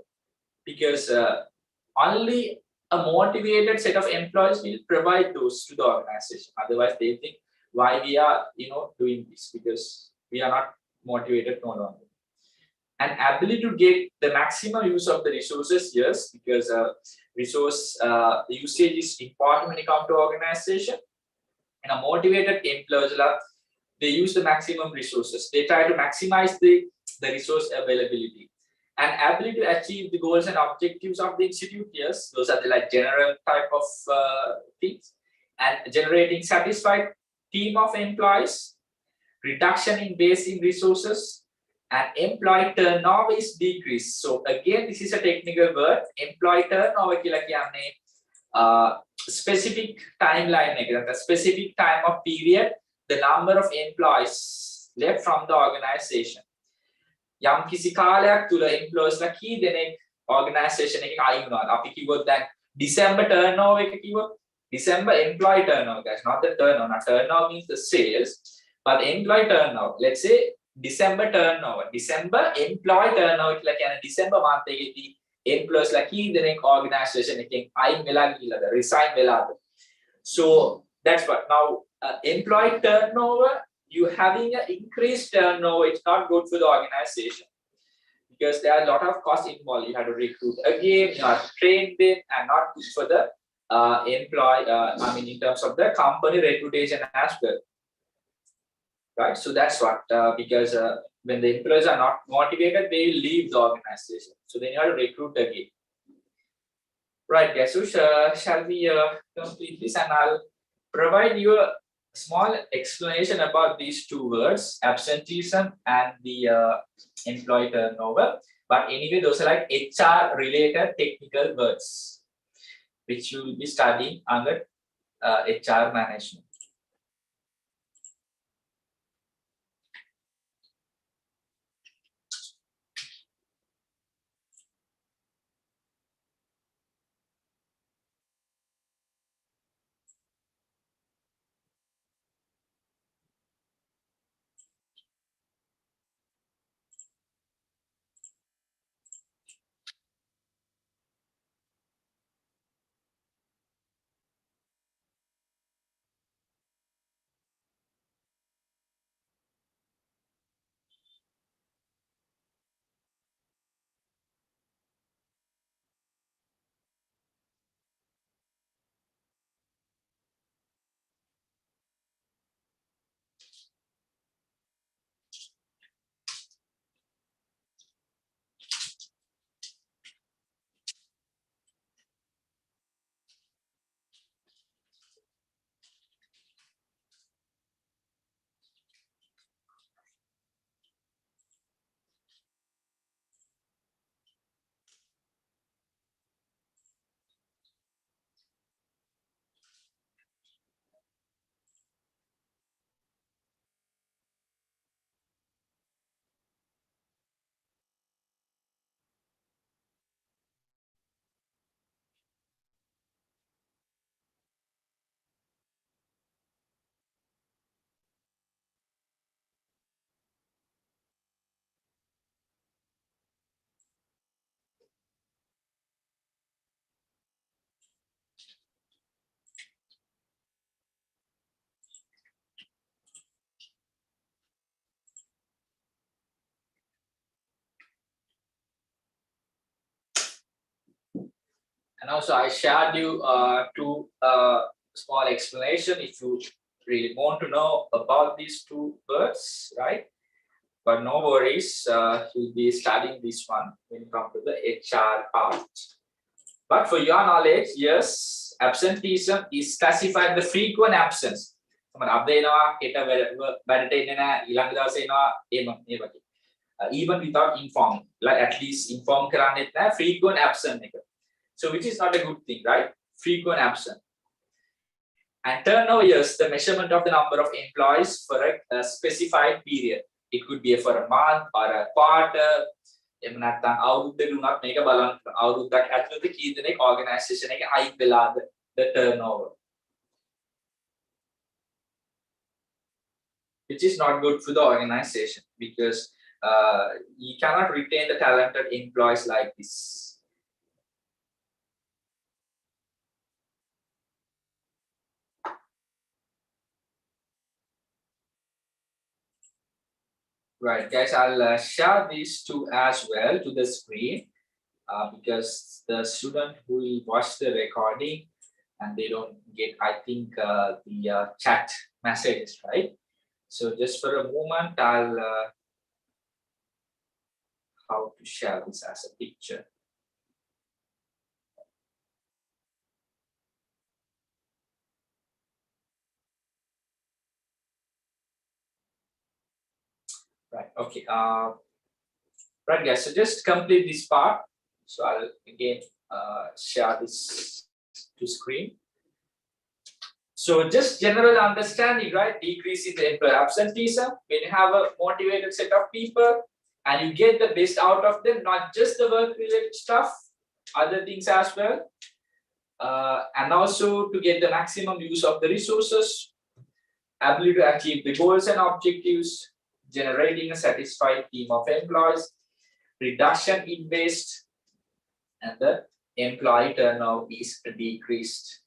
because only a motivated set of employees will provide those to the organization. Otherwise, they think why we are doing this, because we are not motivated no longer. And ability to get the maximum use of the resources, yes, because resource usage is important when it comes to organization. And a motivated employees, they use the maximum resources. They try to maximize the resource availability. And ability to achieve the goals and objectives of the institute, yes, those are the like general type of things. And generating satisfied team of employees, reduction in wasting resources, and employee turnover is decreased. So again, this is a technical word. Employee turnover කියලා කියන්නේ specific timeline එක. The specific time of period, the number of employees left from the organization. යම් කිසි කාලයක් තුල employees ලා කී දෙනෙක් organization එකෙන් අයින් වුණාද? අපි කිව්වොත් දැන් December turnover එක කිව්වොත් December employee turnover, guys, not the turnover. Now, turnover means the sales, but employee turnover. Let's say December turnover. December employee turnover කියලා කියන්නේ December month එකේදී employees ලා කී දෙනෙක් organization එකෙන් අයින් වෙලා ගිහලාද, resign වෙලාද? So that's what. Now employee turnover, you having an increased turnover, it's not good for the organization, because there are a lot of costs involved. You have to recruit again, you have to train them, and not good for the employee. I mean, in terms of the company reputation as well. Right, so that's what, because when the employees are not motivated, they will leave the organization. So then you have to recruit again. Right, guys. So shall we complete this, and I'll provide you a small explanation about these two words, absenteeism and the employee turnover. But anyway, those are like HR related technical words, which you will be studying under HR management. And also I shared you two small explanation if you really want to know about these two words, right? But no worries, you'll be studying this one when you come to the HR part. But for your knowledge, yes, absenteeism is classified the frequent absence. Even without informing, like at least inform කරන්නෙත් නැහැ, frequent absent එක. So which is not a good thing, right? Frequent absent. And turnover years, the measurement of the number of employees for a specified period. It could be for a month or a quarter. එහෙම නැත්නම් අවුරුද්දක උනත් මේක බලන්න අවුරුද්දක් ඇතුළත කී දෙනෙක් organisation එකේ අයින් වෙලාද the turnover, which is not good for the organization because you cannot retain the talented employees like this. Right, guys, I'll share these two as well to the screen because the student who will watch the recording and they don't get, I think, the chat messages, right? So just for a moment, I'll how to share this as a picture. Right, okay. Right, guys, so just complete this part. So I'll again share this to screen. So just general understanding, right? Decrease in the employee absenteeism. When you have a motivated set of people and you get the best out of them, not just the work-related stuff, other things as well. And also to get the maximum use of the resources, ability to achieve the goals and objectives, generating a satisfied team of employees, reduction in waste, and the employee turnover is decreased.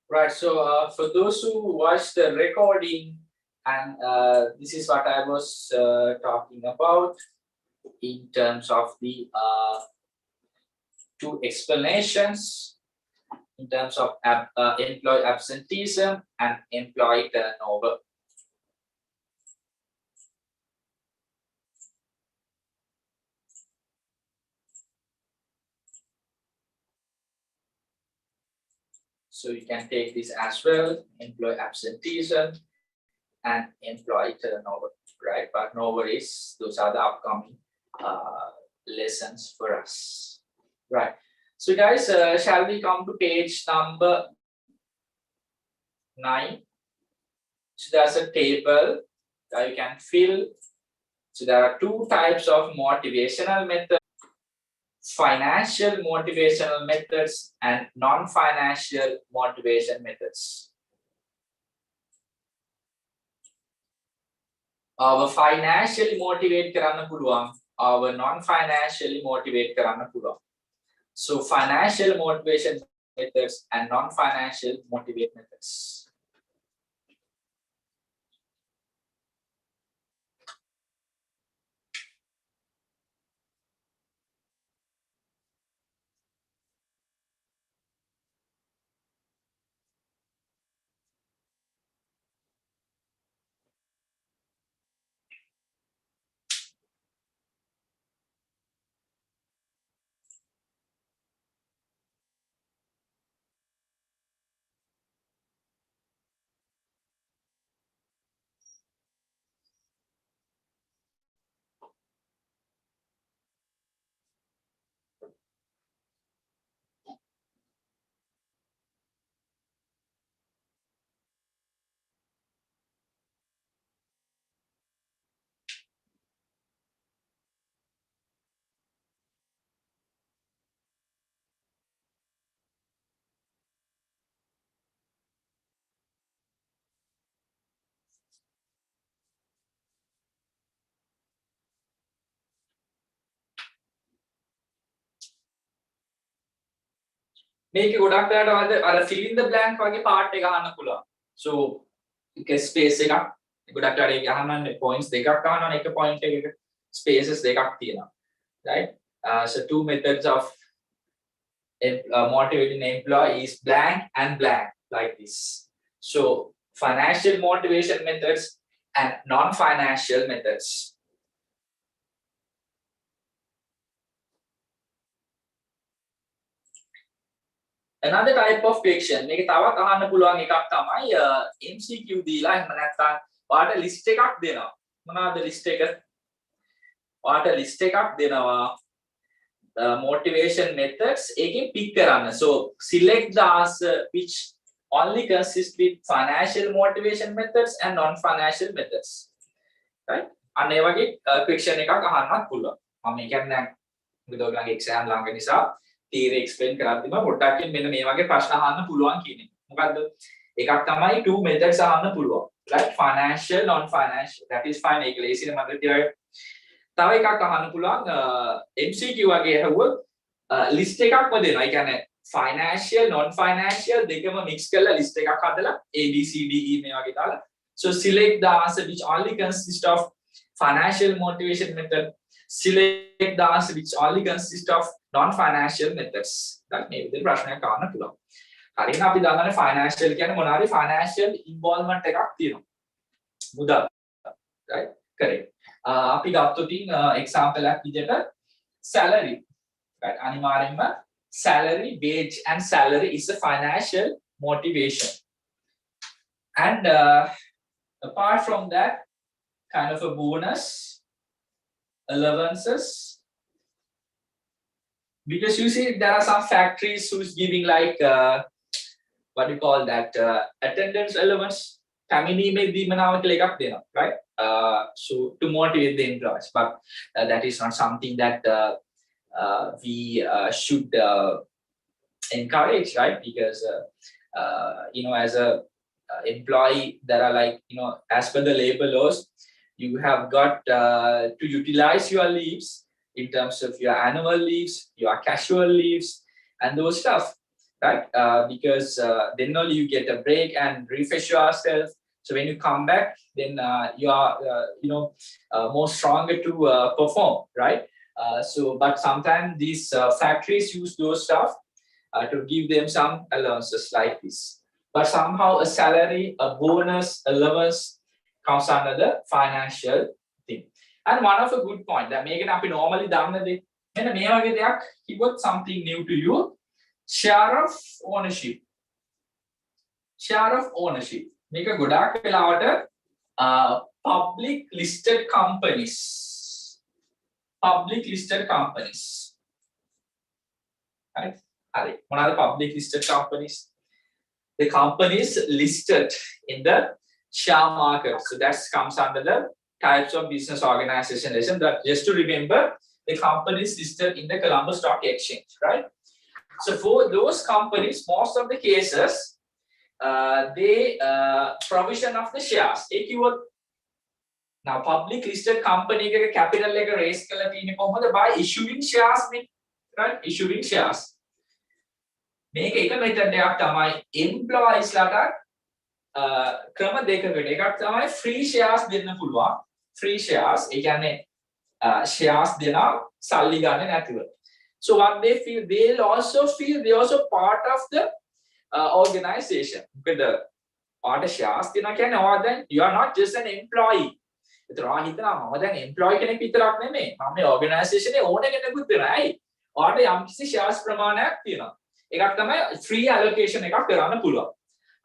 Right, so for those who watch the recording, and this is what I was talking about in terms of the two explanations in terms of employee absenteeism and employee turnover. So you can take this as well, employee absenteeism and employee turnover, right? But no worries, those are the upcoming lessons for us, right? So guys, shall we come to page number 9? So there's a table that you can fill. So there are two types of motivational methods: financial motivational methods and non-financial motivation methods. Our financially motivate කරන්න පුළුවන්, our non-financially motivate කරන්න පුළුවන්. So financial motivation methods and non-financial motivate methods. මේක ගොඩක් වෙලාවට අර fill in the blank වගේ part එක අහන්න පුළුවන්. So එක space එකක් ගොඩක් වෙලාවට ඒක අහන්න points දෙකක් අහනවා එක point එකක spaces දෙකක් තියෙනවා. Right? So two methods of motivating employee is blank and blank like this. So financial motivation methods and non-financial methods. Another type of question මේක තවත් අහන්න පුළුවන් එකක් තමයි MCQ දීලා එහෙම නැත්නම් ඔයාලට list එකක් දෙනවා. මොනවාද list එක? ඔයාලට list එකක් දෙනවා. Motivation methods එකෙන් pick කරන්න. So select the answer which only consists with financial motivation methods and non-financial methods. Right? අන්න ඒ වගේ question එකක් අහන්නත් පුළුවන්. මම කියන්නේ මොකද ඔයගලගේ exam ළඟ නිසා theory explain කරද්දිම පොඩ්ඩක් මෙන්න මේ වගේ ප්‍රශ්න අහන්න පුළුවන් කියන්නේ. මොකද්ද? එකක් තමයි two methods අහන්න පුළුවන්. Right? Financial, non-financial. That is fine. ඒක ලේසියෙන් මම කියලා. තව එකක් අහන්න පුළුවන් MCQ වගේ ඇහුවොත් list එකක්ම දෙනවා. ඒ කියන්නේ financial, non-financial දෙකම mix කරලා list එකක් හදලා A B C D E මේ වගේ දාලා. So select the answer which only consists of financial motivation method. Select the answer which only consists of non-financial methods. That මේ විදිහට ප්‍රශ්නයක් අහන්න පුළුවන්. හරියට අපි දන්නනේ financial කියන්නේ මොනවාරි financial involvement එකක් තියෙනවා. මුදල්. Right? correct. අපි ගත්තොත් example එකක් විදිහට salary. Right? අනිවාර්යෙන්ම salary, wage and salary is a financial motivation. And apart from that, kind of a bonus, allowances, because you see there are some factories who's giving like what do you call that attendance allowance, family may be right? So to motivate the employees, but that is not something that we should encourage, right? Because you know, as a employee, there are like, you know, as per the labor laws, you have got to utilize your leaves in terms of your annual leaves, your casual leaves, and those stuff, right? Because then only you get a break and refresh yourself. So when you come back, then you are, you know, more stronger to perform, right? So, but sometimes these factories use those stuff to give them some allowances like this. But somehow a salary, a bonus, allowance comes under the financial thing. And one of a good point that මේකනේ අපි normally දන්න දේ. මෙන්න මේ වගේ දෙයක් කිව්වොත් something new to you. Share of ownership. Share of ownership. මේක ගොඩාක් වෙලාවට public listed companies. Public listed companies. Right? හරි. මොනවාද public listed companies? The companies listed in the share market. So that comes under the types of business organization. That just to remember, the companies listed in the Colombo Stock Exchange, right? So for those companies, most of the cases, they provision of the shares. Now public listed company capital raise by issuing shares, right? Issuing shares. මේක එක method එකක් තමයි employees ලාට ක්‍රම දෙකකට එකක් තමයි free shares දෙන්න පුළුවන්. Free shares ඒ කියන්නේ shares දෙනවා සල්ලි ගන්න නැතිව. So what they feel, they also part of the organization. Because the part of shares දෙනවා කියන්නේ or then you are not just an employee. ඒතර ඔයා හිතනවා මම දැන් employee කෙනෙක් විතරක් නෙමෙයි. මම මේ organization එකේ ඕන කෙනෙකුත් වෙනවා. ඇයි? ඔයාට යම්කිසි shares ප්‍රමාණයක් තියෙනවා. එකක් තමයි free allocation එකක් කරන්න පුළුවන්.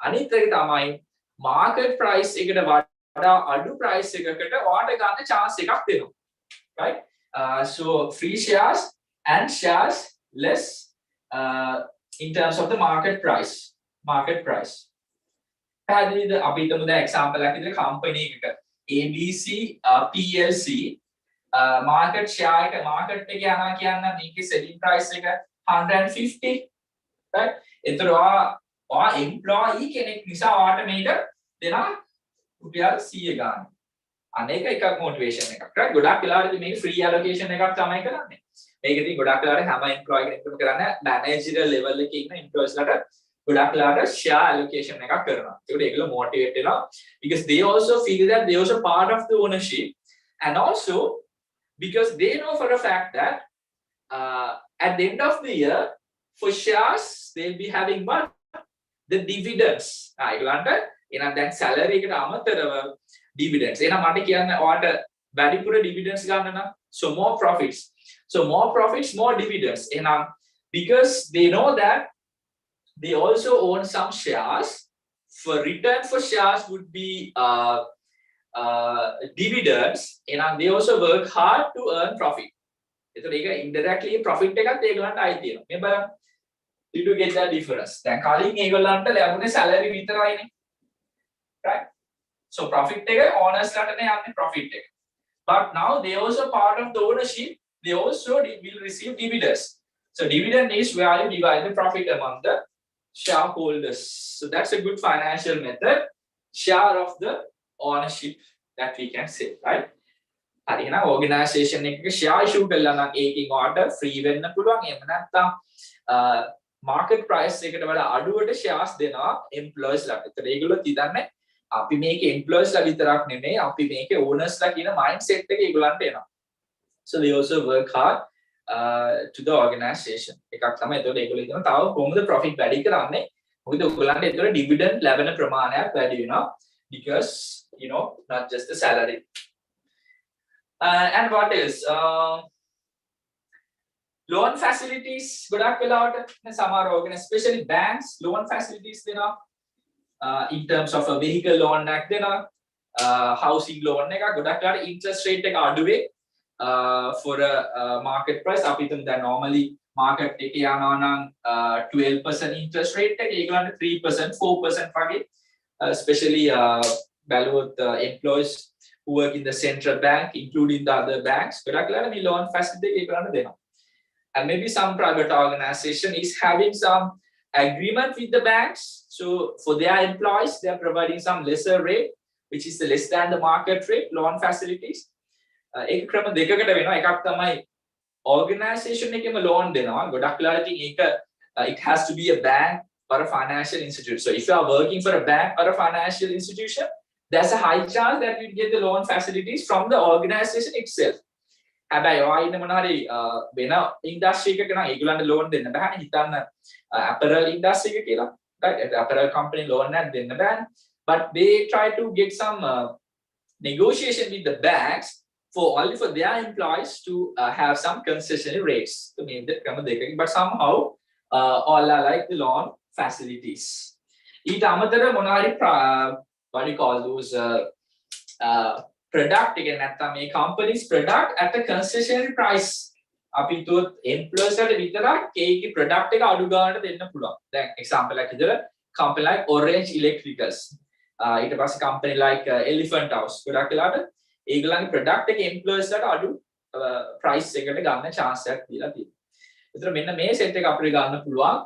අනිත් එක තමයි market price එකට වඩා අඩු price එකකට ඔයාට ගන්න chance එකක් දෙනවා. Right? So free shares and shares less in terms of the market price. Market price. පැහැදිලිද? අපි හිතමු දැන් example එකක් විදිහට company එකක ABC PLC market share එක market එකේ යනවා කියන්න මේකේ selling price එක 150, right? එතකොට ඔයා employee කෙනෙක් නිසා ඔයාට මේක දෙනවා රුපියල් 100 ගන්න. අනේක එකක් motivation එකක්. right? ගොඩක් වෙලාවට මේක free allocation එකක් තමයි කරන්නේ. මේක ඉතින් ගොඩක් වෙලාවට හැම employee කෙනෙක්ම කරන්නේ managerial level එකේ ඉන්න employees ලට ගොඩක් වෙලාවට share allocation එකක් කරනවා. ඒකට ඒගොල්ලෝ motivate වෙනවා because they also feel that they also part of the ownership and also because they know for a fact that at the end of the year for shares they'll be having what the dividends. ඒගොල්ලන්ට එහෙනම් දැන් salary එකට අමතරව dividends. එහෙනම් මට කියන්න ඔයාලට වැඩිපුර dividends ගන්න නම් so more profits. So more profits, more dividends. එහෙනම් because they know that they also own some shares. For return for shares would be dividends. එහෙනම් they also work hard to earn profit. එතකොට ඒක indirectly profit එකත් ඒගොල්ලන්ට අයිති වෙනවා. මේ බලන්න. Did you get that difference? දැන් කලින් ඒගොල්ලන්ට ලැබුණේ salary විතරයිනේ. Right? So profit එක owners ලටනේ යන්නේ profit එක. But now they also part of the ownership. They also will receive dividends. So dividend is where you divide the profit among the shareholders. So that's a good financial method. Share of the ownership that we can say, right? හරි එහෙනම් organization එකක share issue කළා නම් ඒකෙන් order free වෙන්න පුළුවන්. එහෙම නැත්නම් market price එකට වඩා අඩුවට shares දෙනවා employees ලාට. ඒතර ඒගොල්ලෝ හිතන්නේ අපි මේකේ employees ලා විතරක් නෙමෙයි අපි මේකේ owners ලා කියන mindset එක ඒගොල්ලන්ට එනවා. So they also work hard to the organization. එකක් තමයි ඒතකොට ඒගොල්ලෝ හිතනවා තව කොහොමද profit වැඩි කරන්නේ? මොකද ඔයගොල්ලන්ට ඒතකොට dividend ලැබෙන ප්‍රමාණයක් වැඩි වෙනවා because you know not just the salary. And what else? Loan facilities ගොඩක් වෙලාවට සමහර organizations especially banks loan facilities දෙනවා. In terms of a vehicle loan එකක් දෙනවා. Housing loan එකක් ගොඩක් වෙලාවට interest rate එක අඩුවේ. For a market price අපි හිතමු දැන් normally market එකේ යනවා නම් 12% interest rate එක ඒගොල්ලන්ට 3% 4% වගේ especially බැලුවොත් employees who work in the central bank including the other banks ගොඩක් වෙලාවට මේ loan facility එක ඒගොල්ලන්ට දෙනවා. And maybe some private organization is having some agreement with the banks. So for their employees, they are providing some lesser rate, which is less than the market rate loan facilities. ඒක ක්‍රම දෙකකට වෙනවා. එකක් තමයි organization එකේම loan දෙනවා. ගොඩක් වෙලාවට ඒක it has to be a bank or a financial institution. So if you are working for a bank or a financial institution, there's a high chance that you get the loan facilities from the organization itself. හැබැයි ඔයා ඉන්න මොන හරි වෙන industry එකක නම් ඒගොල්ලන්ට loan දෙන්න බෑනේ. හිතන්න apparel industry එක කියලා. right? Apparel company loan එකක් දෙන්න බෑනේ. But they try to get some negotiation with the banks for only for their employees to have some concessionary rates. To mean that but somehow all are like the loan facilities. ඊට අමතරව මොන හරි what do you call those product එක නැත්නම් මේ companies product at a concessionary price. අපි හිතුවොත් employees වලට විතරක් ඒකේ product එක අඩු ගානට දෙන්න පුළුවන්. දැන් example එකක් විදිහට company like Orange Electricals. ඊට පස්සේ company like Elephant House. ගොඩක් වෙලාවට ඒගොල්ලන්ගේ product එක employees ලට අඩු price එකකට ගන්න chance එකක් දීලා තියෙනවා. ඒතර මෙන්න මේ set එක අපිට ගන්න පුළුවන්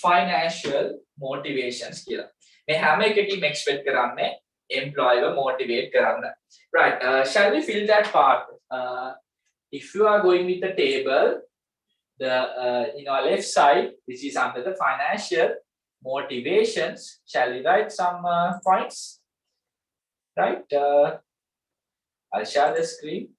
financial motivations කියලා. මේ හැම එකකින්ම expect කරන්නේ employee motivate කරන්න. Right, shall we fill that part? If you are going with the table, the in our left side, which is under the financial motivations, shall we write some points? Right, I'll share the screen.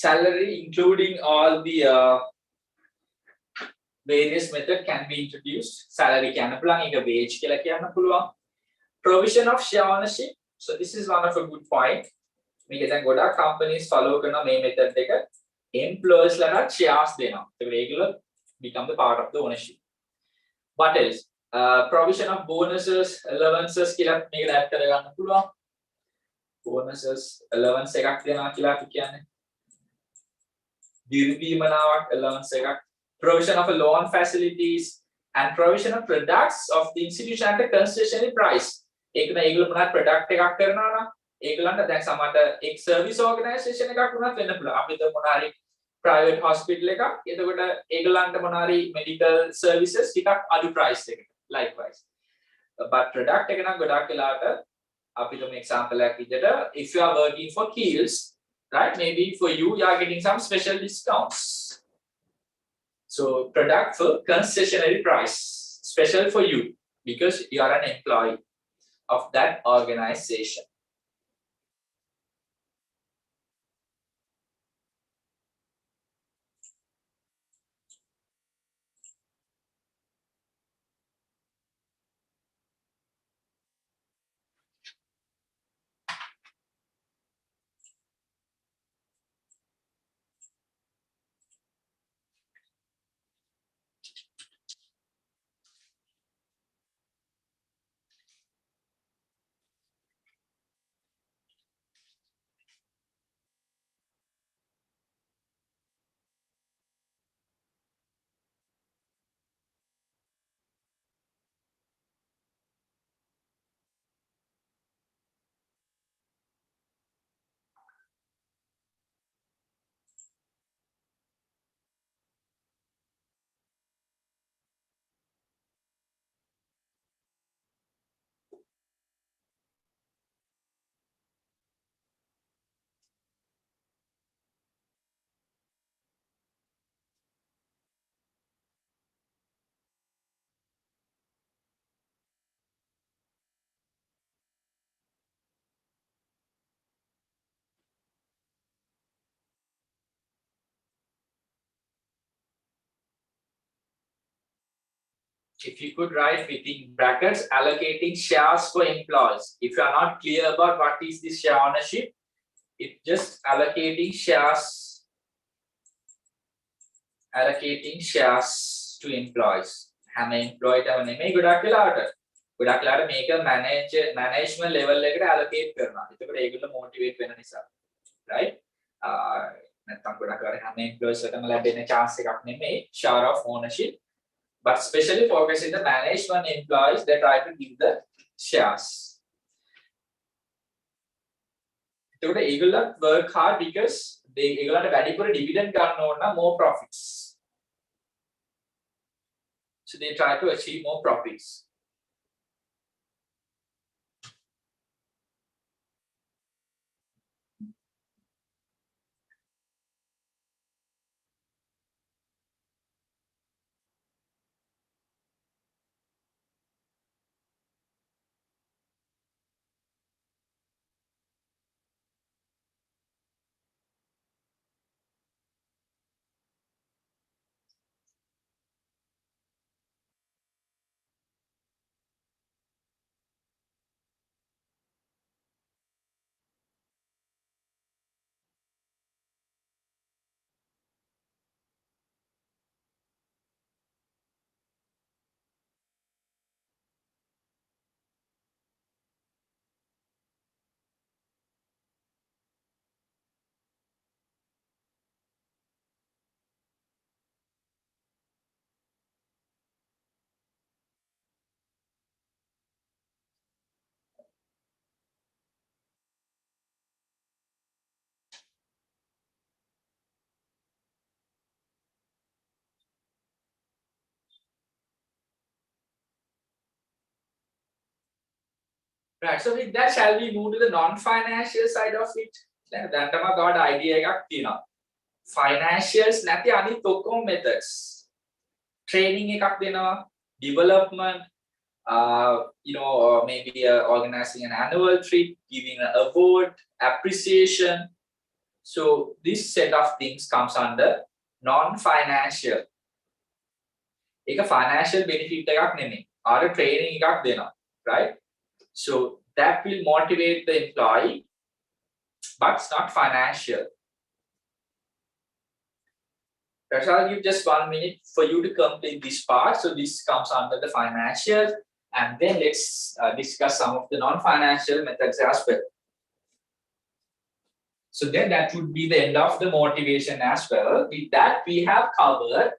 Salary, including all the various method can be introduced. Salary කියන්න පුළුවන්, ඒක wage කියලා කියන්න පුළුවන්. Provision of share ownership. So this is one of a good point. මේක දැන් ගොඩාක් companies follow කරන මේ method එක employees ලට shares දෙනවා. ඒක ඒගොල්ලෝ become the part of the ownership. What else? Provision of bonuses, allowances කියලා මේක add කරගන්න පුළුවන්. Bonuses, allowance එකක් දෙනවා කියලා අපි කියන්නේ. දිරිදීමනාවක් allowance එකක්, provision of a loan facilities and provision of products of the institution at a concessionary price. ඒක නේගොල්ලෝ මොනවාද product එකක් කරනවා නම් ඒගොල්ලන්ට දැන් සමහරට එක් service organization එකක් වුණත් වෙන්න පුළුවන්. අපිට මොනාරි private hospital එකක්. එතකොට ඒගොල්ලන්ට මොනාරි medical services ටිකක් අඩු price එකකට likewise. But product එක නම් ගොඩක් වෙලාවට අපිට මේ example එකක් විදිහට if you are working for Kiehl's, right, maybe for you are getting some special discounts. So product for concessionary price, special for you because you are an employee of that organization. If you could write within brackets allocating shares for employees. If you are not clear about what is this share ownership, it just allocating shares to employees. හැම employee එකම නෙමෙයි ගොඩක් වෙලාවට මේක management level එකට allocate කරනවා. එතකොට ඒගොල්ලෝ motivate වෙන නිසා. Right? නැත්නම් ගොඩක් වෙලාවට හැම employees එකටම ලැබෙන chance එකක් නෙමෙයි share of ownership. But especially focusing the management employees, they try to give the shares. එතකොට ඒගොල්ලෝ work hard because ඒගොල්ලන්ට වැඩිපුර dividend ගන්න ඕන නම් more profits. So they try to achieve more profits. Right. So with that, shall we move to the non-financial side of it? දැන් තමයි ගාඩ idea එකක් තියෙනවා. Financials නැති අනිත් ඔක්කොම methods. Training එකක් දෙනවා, development, maybe organizing an annual trip, giving an award, appreciation. So this set of things comes under non-financial. ඒක financial benefit එකක් නෙමෙයි. ආර training එකක් දෙනවා, right? So that will motivate the employee, but it's not financial. That's I'll give just 1 minute for you to complete this part. So this comes under the financial, and then let's discuss some of the non-financial methods as well. So then that would be the end of the motivation as well. With that, we have covered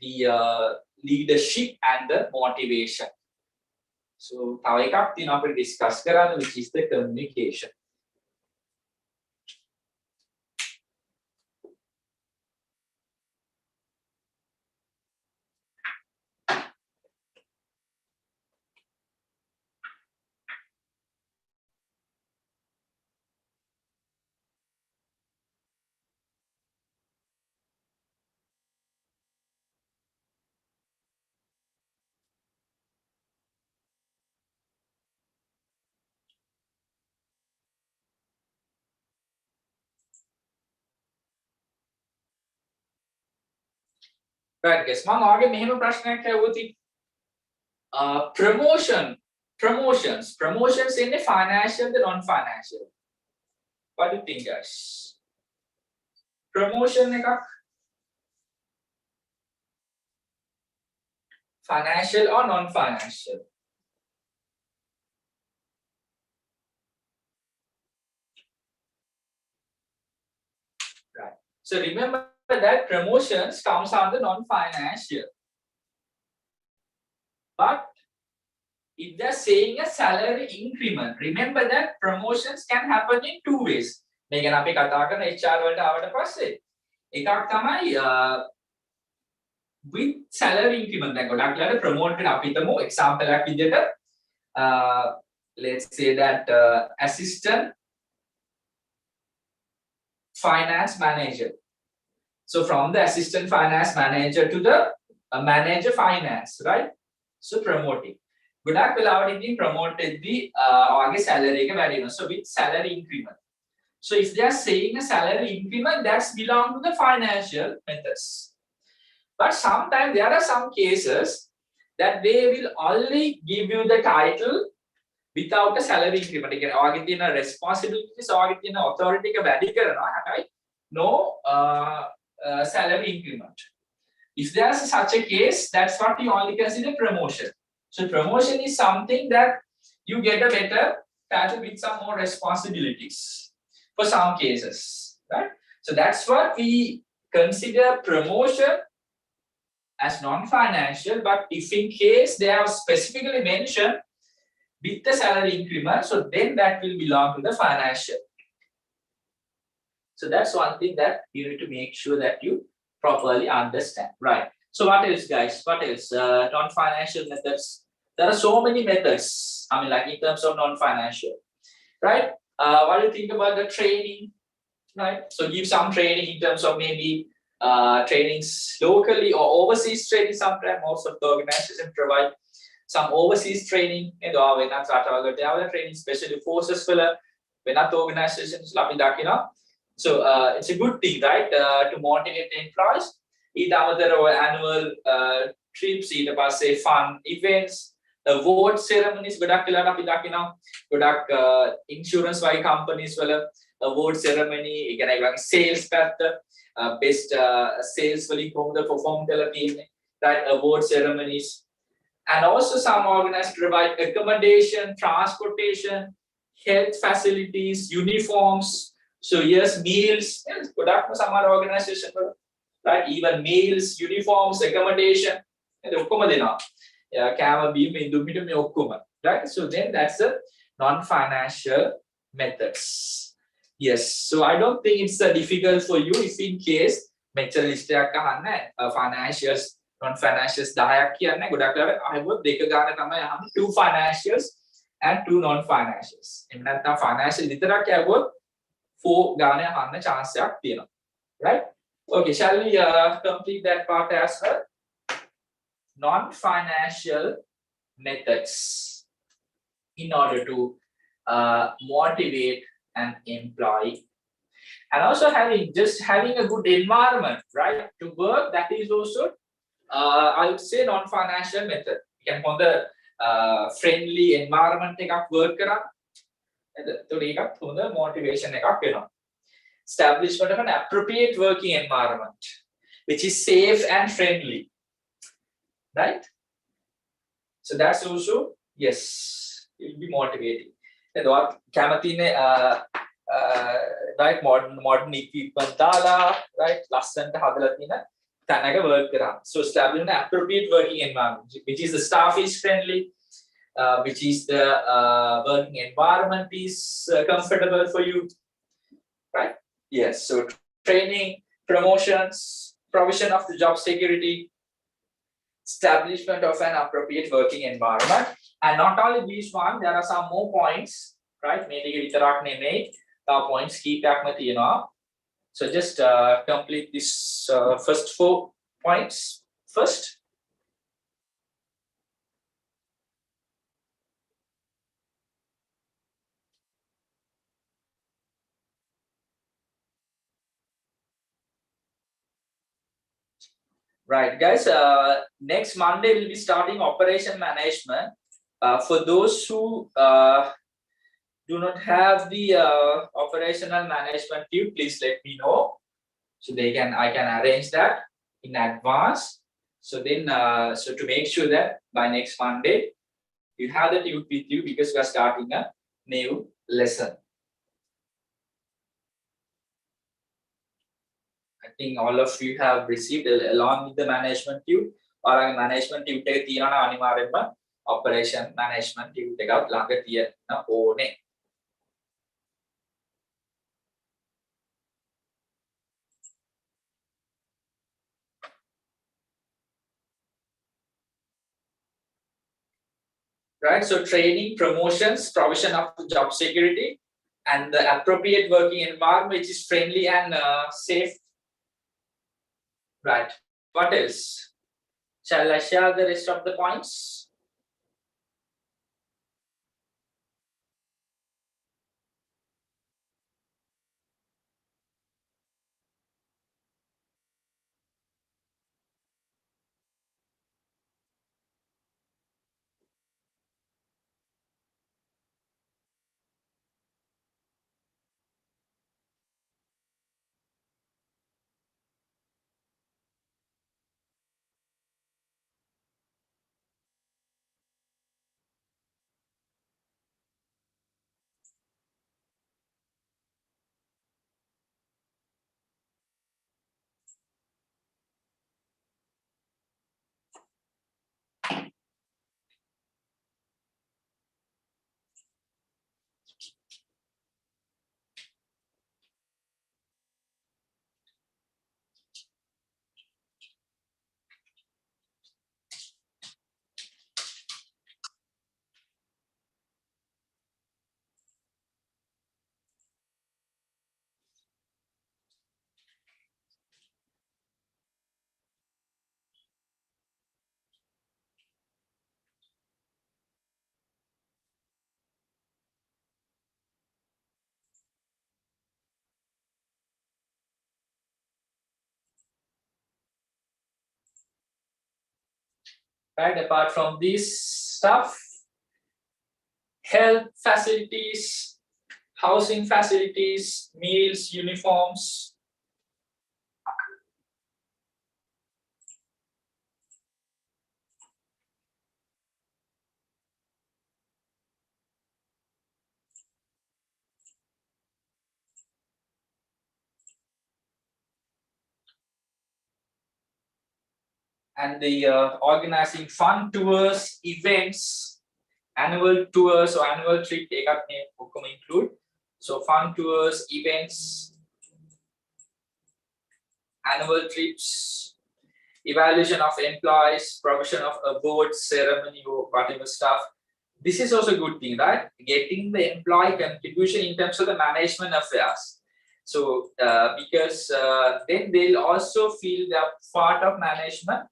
the leadership and the motivation. So තව එකක් තියෙනවා අපිට discuss කරන්න, which is the communication. Right guys, මම ආගේ මෙහෙම ප්‍රශ්නයක් ඇහුවොත් promotions in the financial and non-financial. What do you think guys? Promotion එකක් financial or non-financial? Right. So remember that promotions comes under non-financial. But if they're saying a salary increment, remember that promotions can happen in two ways. මේ ගැන අපි කතා කරන HR වලට ආවට පස්සේ එකක් තමයි with salary increment. දැන් ගොඩක් වෙලාවට promote කරන අපි හිතමු example එකක් විදිහට let's say that assistant finance manager. So from the assistant finance manager to the manager finance, right? So promoting. ගොඩක් වෙලාවට ඉතින් promote වෙද්දී ඔයගේ salary එක වැඩි වෙනවා. So with salary increment. So if they are saying a salary increment, that's belong to the financial methods. But sometimes there are some cases that they will only give you the title without a salary increment. Again, ඔයගේ තියෙන responsibilities, ඔයගේ තියෙන authority එක වැඩි කරනවා. හැබැයි no salary increment. If there's such a case, that's what you only consider promotion. So promotion is something that you get a better title with some more responsibilities for some cases, right? So that's what we consider promotion as non-financial. But if in case they have specifically mentioned with the salary increment, so then that will belong to the financial. So that's one thing that you need to make sure that you properly understand, right? So what else, guys? What else? Non-financial methods. There are so many methods. I mean, like in terms of non-financial, right? What do you think about the training, right? So give some training in terms of maybe trainings locally or overseas training. Sometimes most of the organization provide some overseas training. And when I start training, especially forces for when not organizations, so it's a good thing, right? To motivate the employees. Either there are annual trips, either by say fun events, award ceremonies. Insurance by companies, award ceremony, sales best sales perform right? Award ceremonies. And also some organizers provide accommodation, transportation, health facilities, uniforms. So yes, meals. Some organization, right? Even meals, uniforms, accommodation, and right? So then that's the non-financial methods. Yes. So I don't think it's difficult for you if in case financials, non-financials 10ක් කියන්නේ ගොඩක් වෙලාවට අහුවොත් දෙක ගන්න තමයි අහන්නේ two financials and two non-financials. එහෙම නැත්නම් financial විතරක් ඇහුවොත් 4 ගානේ අහන්න chance එකක් තියෙනවා. Right? Okay, shall we complete that part as well? Non-financial methods in order to motivate an employee, and also having a good environment, right, to work. That is also I would say non-financial method. You can find the friendly environment එකක් work කරන්න. එතකොට ඒකත් හොඳ motivation එකක් වෙනවා. Establishment of an appropriate working environment which is safe and friendly, right? So that's also, yes, it will be motivating. එතකොට කැමතිනේ right, modern equipment dala, right, lassanta hadala thina tanaga work kara. So establishing an appropriate working environment, which is the staff is friendly, which is the working environment is comfortable for you, right? Yes. So training, promotions, provision of the job security, establishment of an appropriate working environment. And not only these one, there are some more points, right? Maybe විතරක් නෙමෙයි, තව points කීපයක්ම තියෙනවා. So just complete this first 4 points first. Right, guys. Next Monday we'll be starting operation management. For those who do not have the operational management tube, please let me know. So I can arrange that in advance. So then, so to make sure that by next Monday you have the tube with you, because we are starting a new lesson. I think all of you have received along with the management tube, or management tube එක තියෙනවා අනිවාර්යයෙන්ම operation management tube එකක් ළඟ තියෙන්න ඕනේ. Right, so training, promotions, provision of job security, and the appropriate working environment which is friendly and safe. Right, what else? Shall I share the rest of the points? Right, apart from this stuff, health facilities, housing facilities, meals, uniforms, and the organizing fun tours, events, annual tours or annual trip එකක් මේ ඔක්කොම include. So fun tours, events, annual trips, evaluation of employees, provision of awards, ceremony, or whatever stuff. This is also a good thing, right? Getting the employee contribution in terms of the management affairs. So because then they'll also feel they're part of management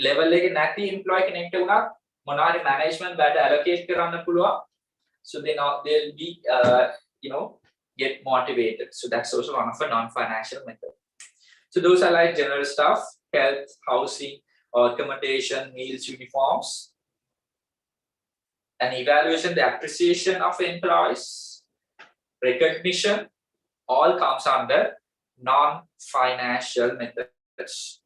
level එකේ නැති employee කෙනෙක්ට උනත් මොනවාරි management වැඩ allocate කරන්න පුළුවන්. So then they'll be get motivated. So that's also one of a non-financial method. So those are like general stuff: health, housing, accommodation, meals, uniforms, and evaluation, the appreciation of employees, recognition, all comes under non-financial methods.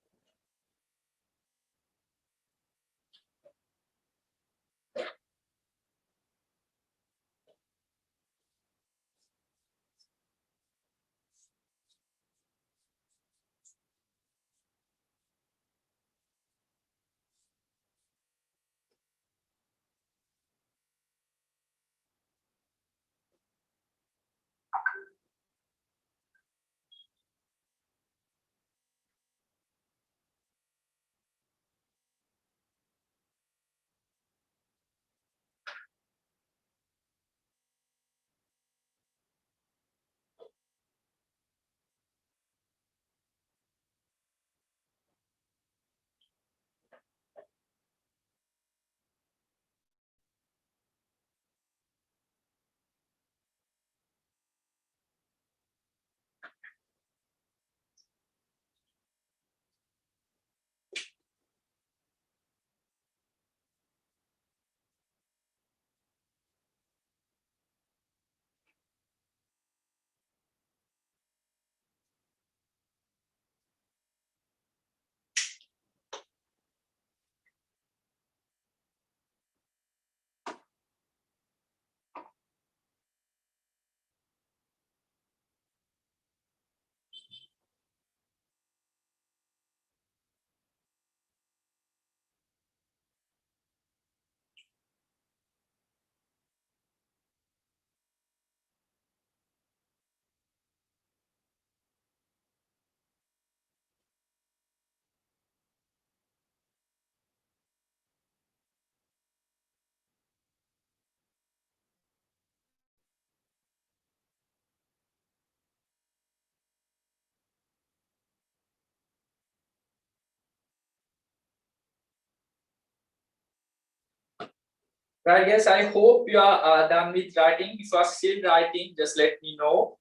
Right, guys, I hope you are done with writing. If you are still writing, just let me know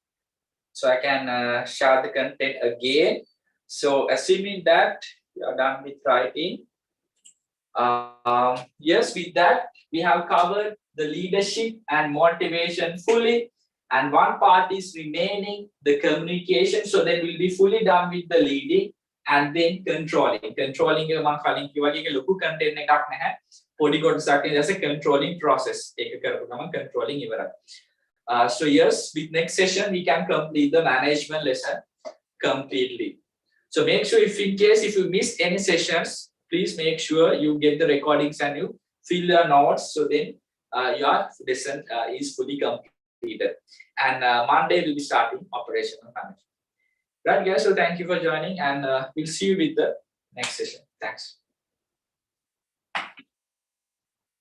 so I can share the content again. So assuming that you are done with writing, yes, with that, we have covered the leadership and motivation fully. And one part is remaining the communication. So then we'll be fully done with the leading and then controlling. Controlling එක මම කලින් කිව්වා වගේ ඒක ලොකු content එකක් නැහැ. පොඩි කොටසක් ඊට පස්සේ controlling process ඒක කරපු ගමන් controlling ඉවරයි. So yes, with next session we can complete the management lesson completely. So make sure if in case if you miss any sessions, please make sure you get the recordings and you fill your notes so then your lesson is fully completed. And Monday will be starting operational management. Right, guys. So thank you for joining, and we'll see you with the next session. Thanks.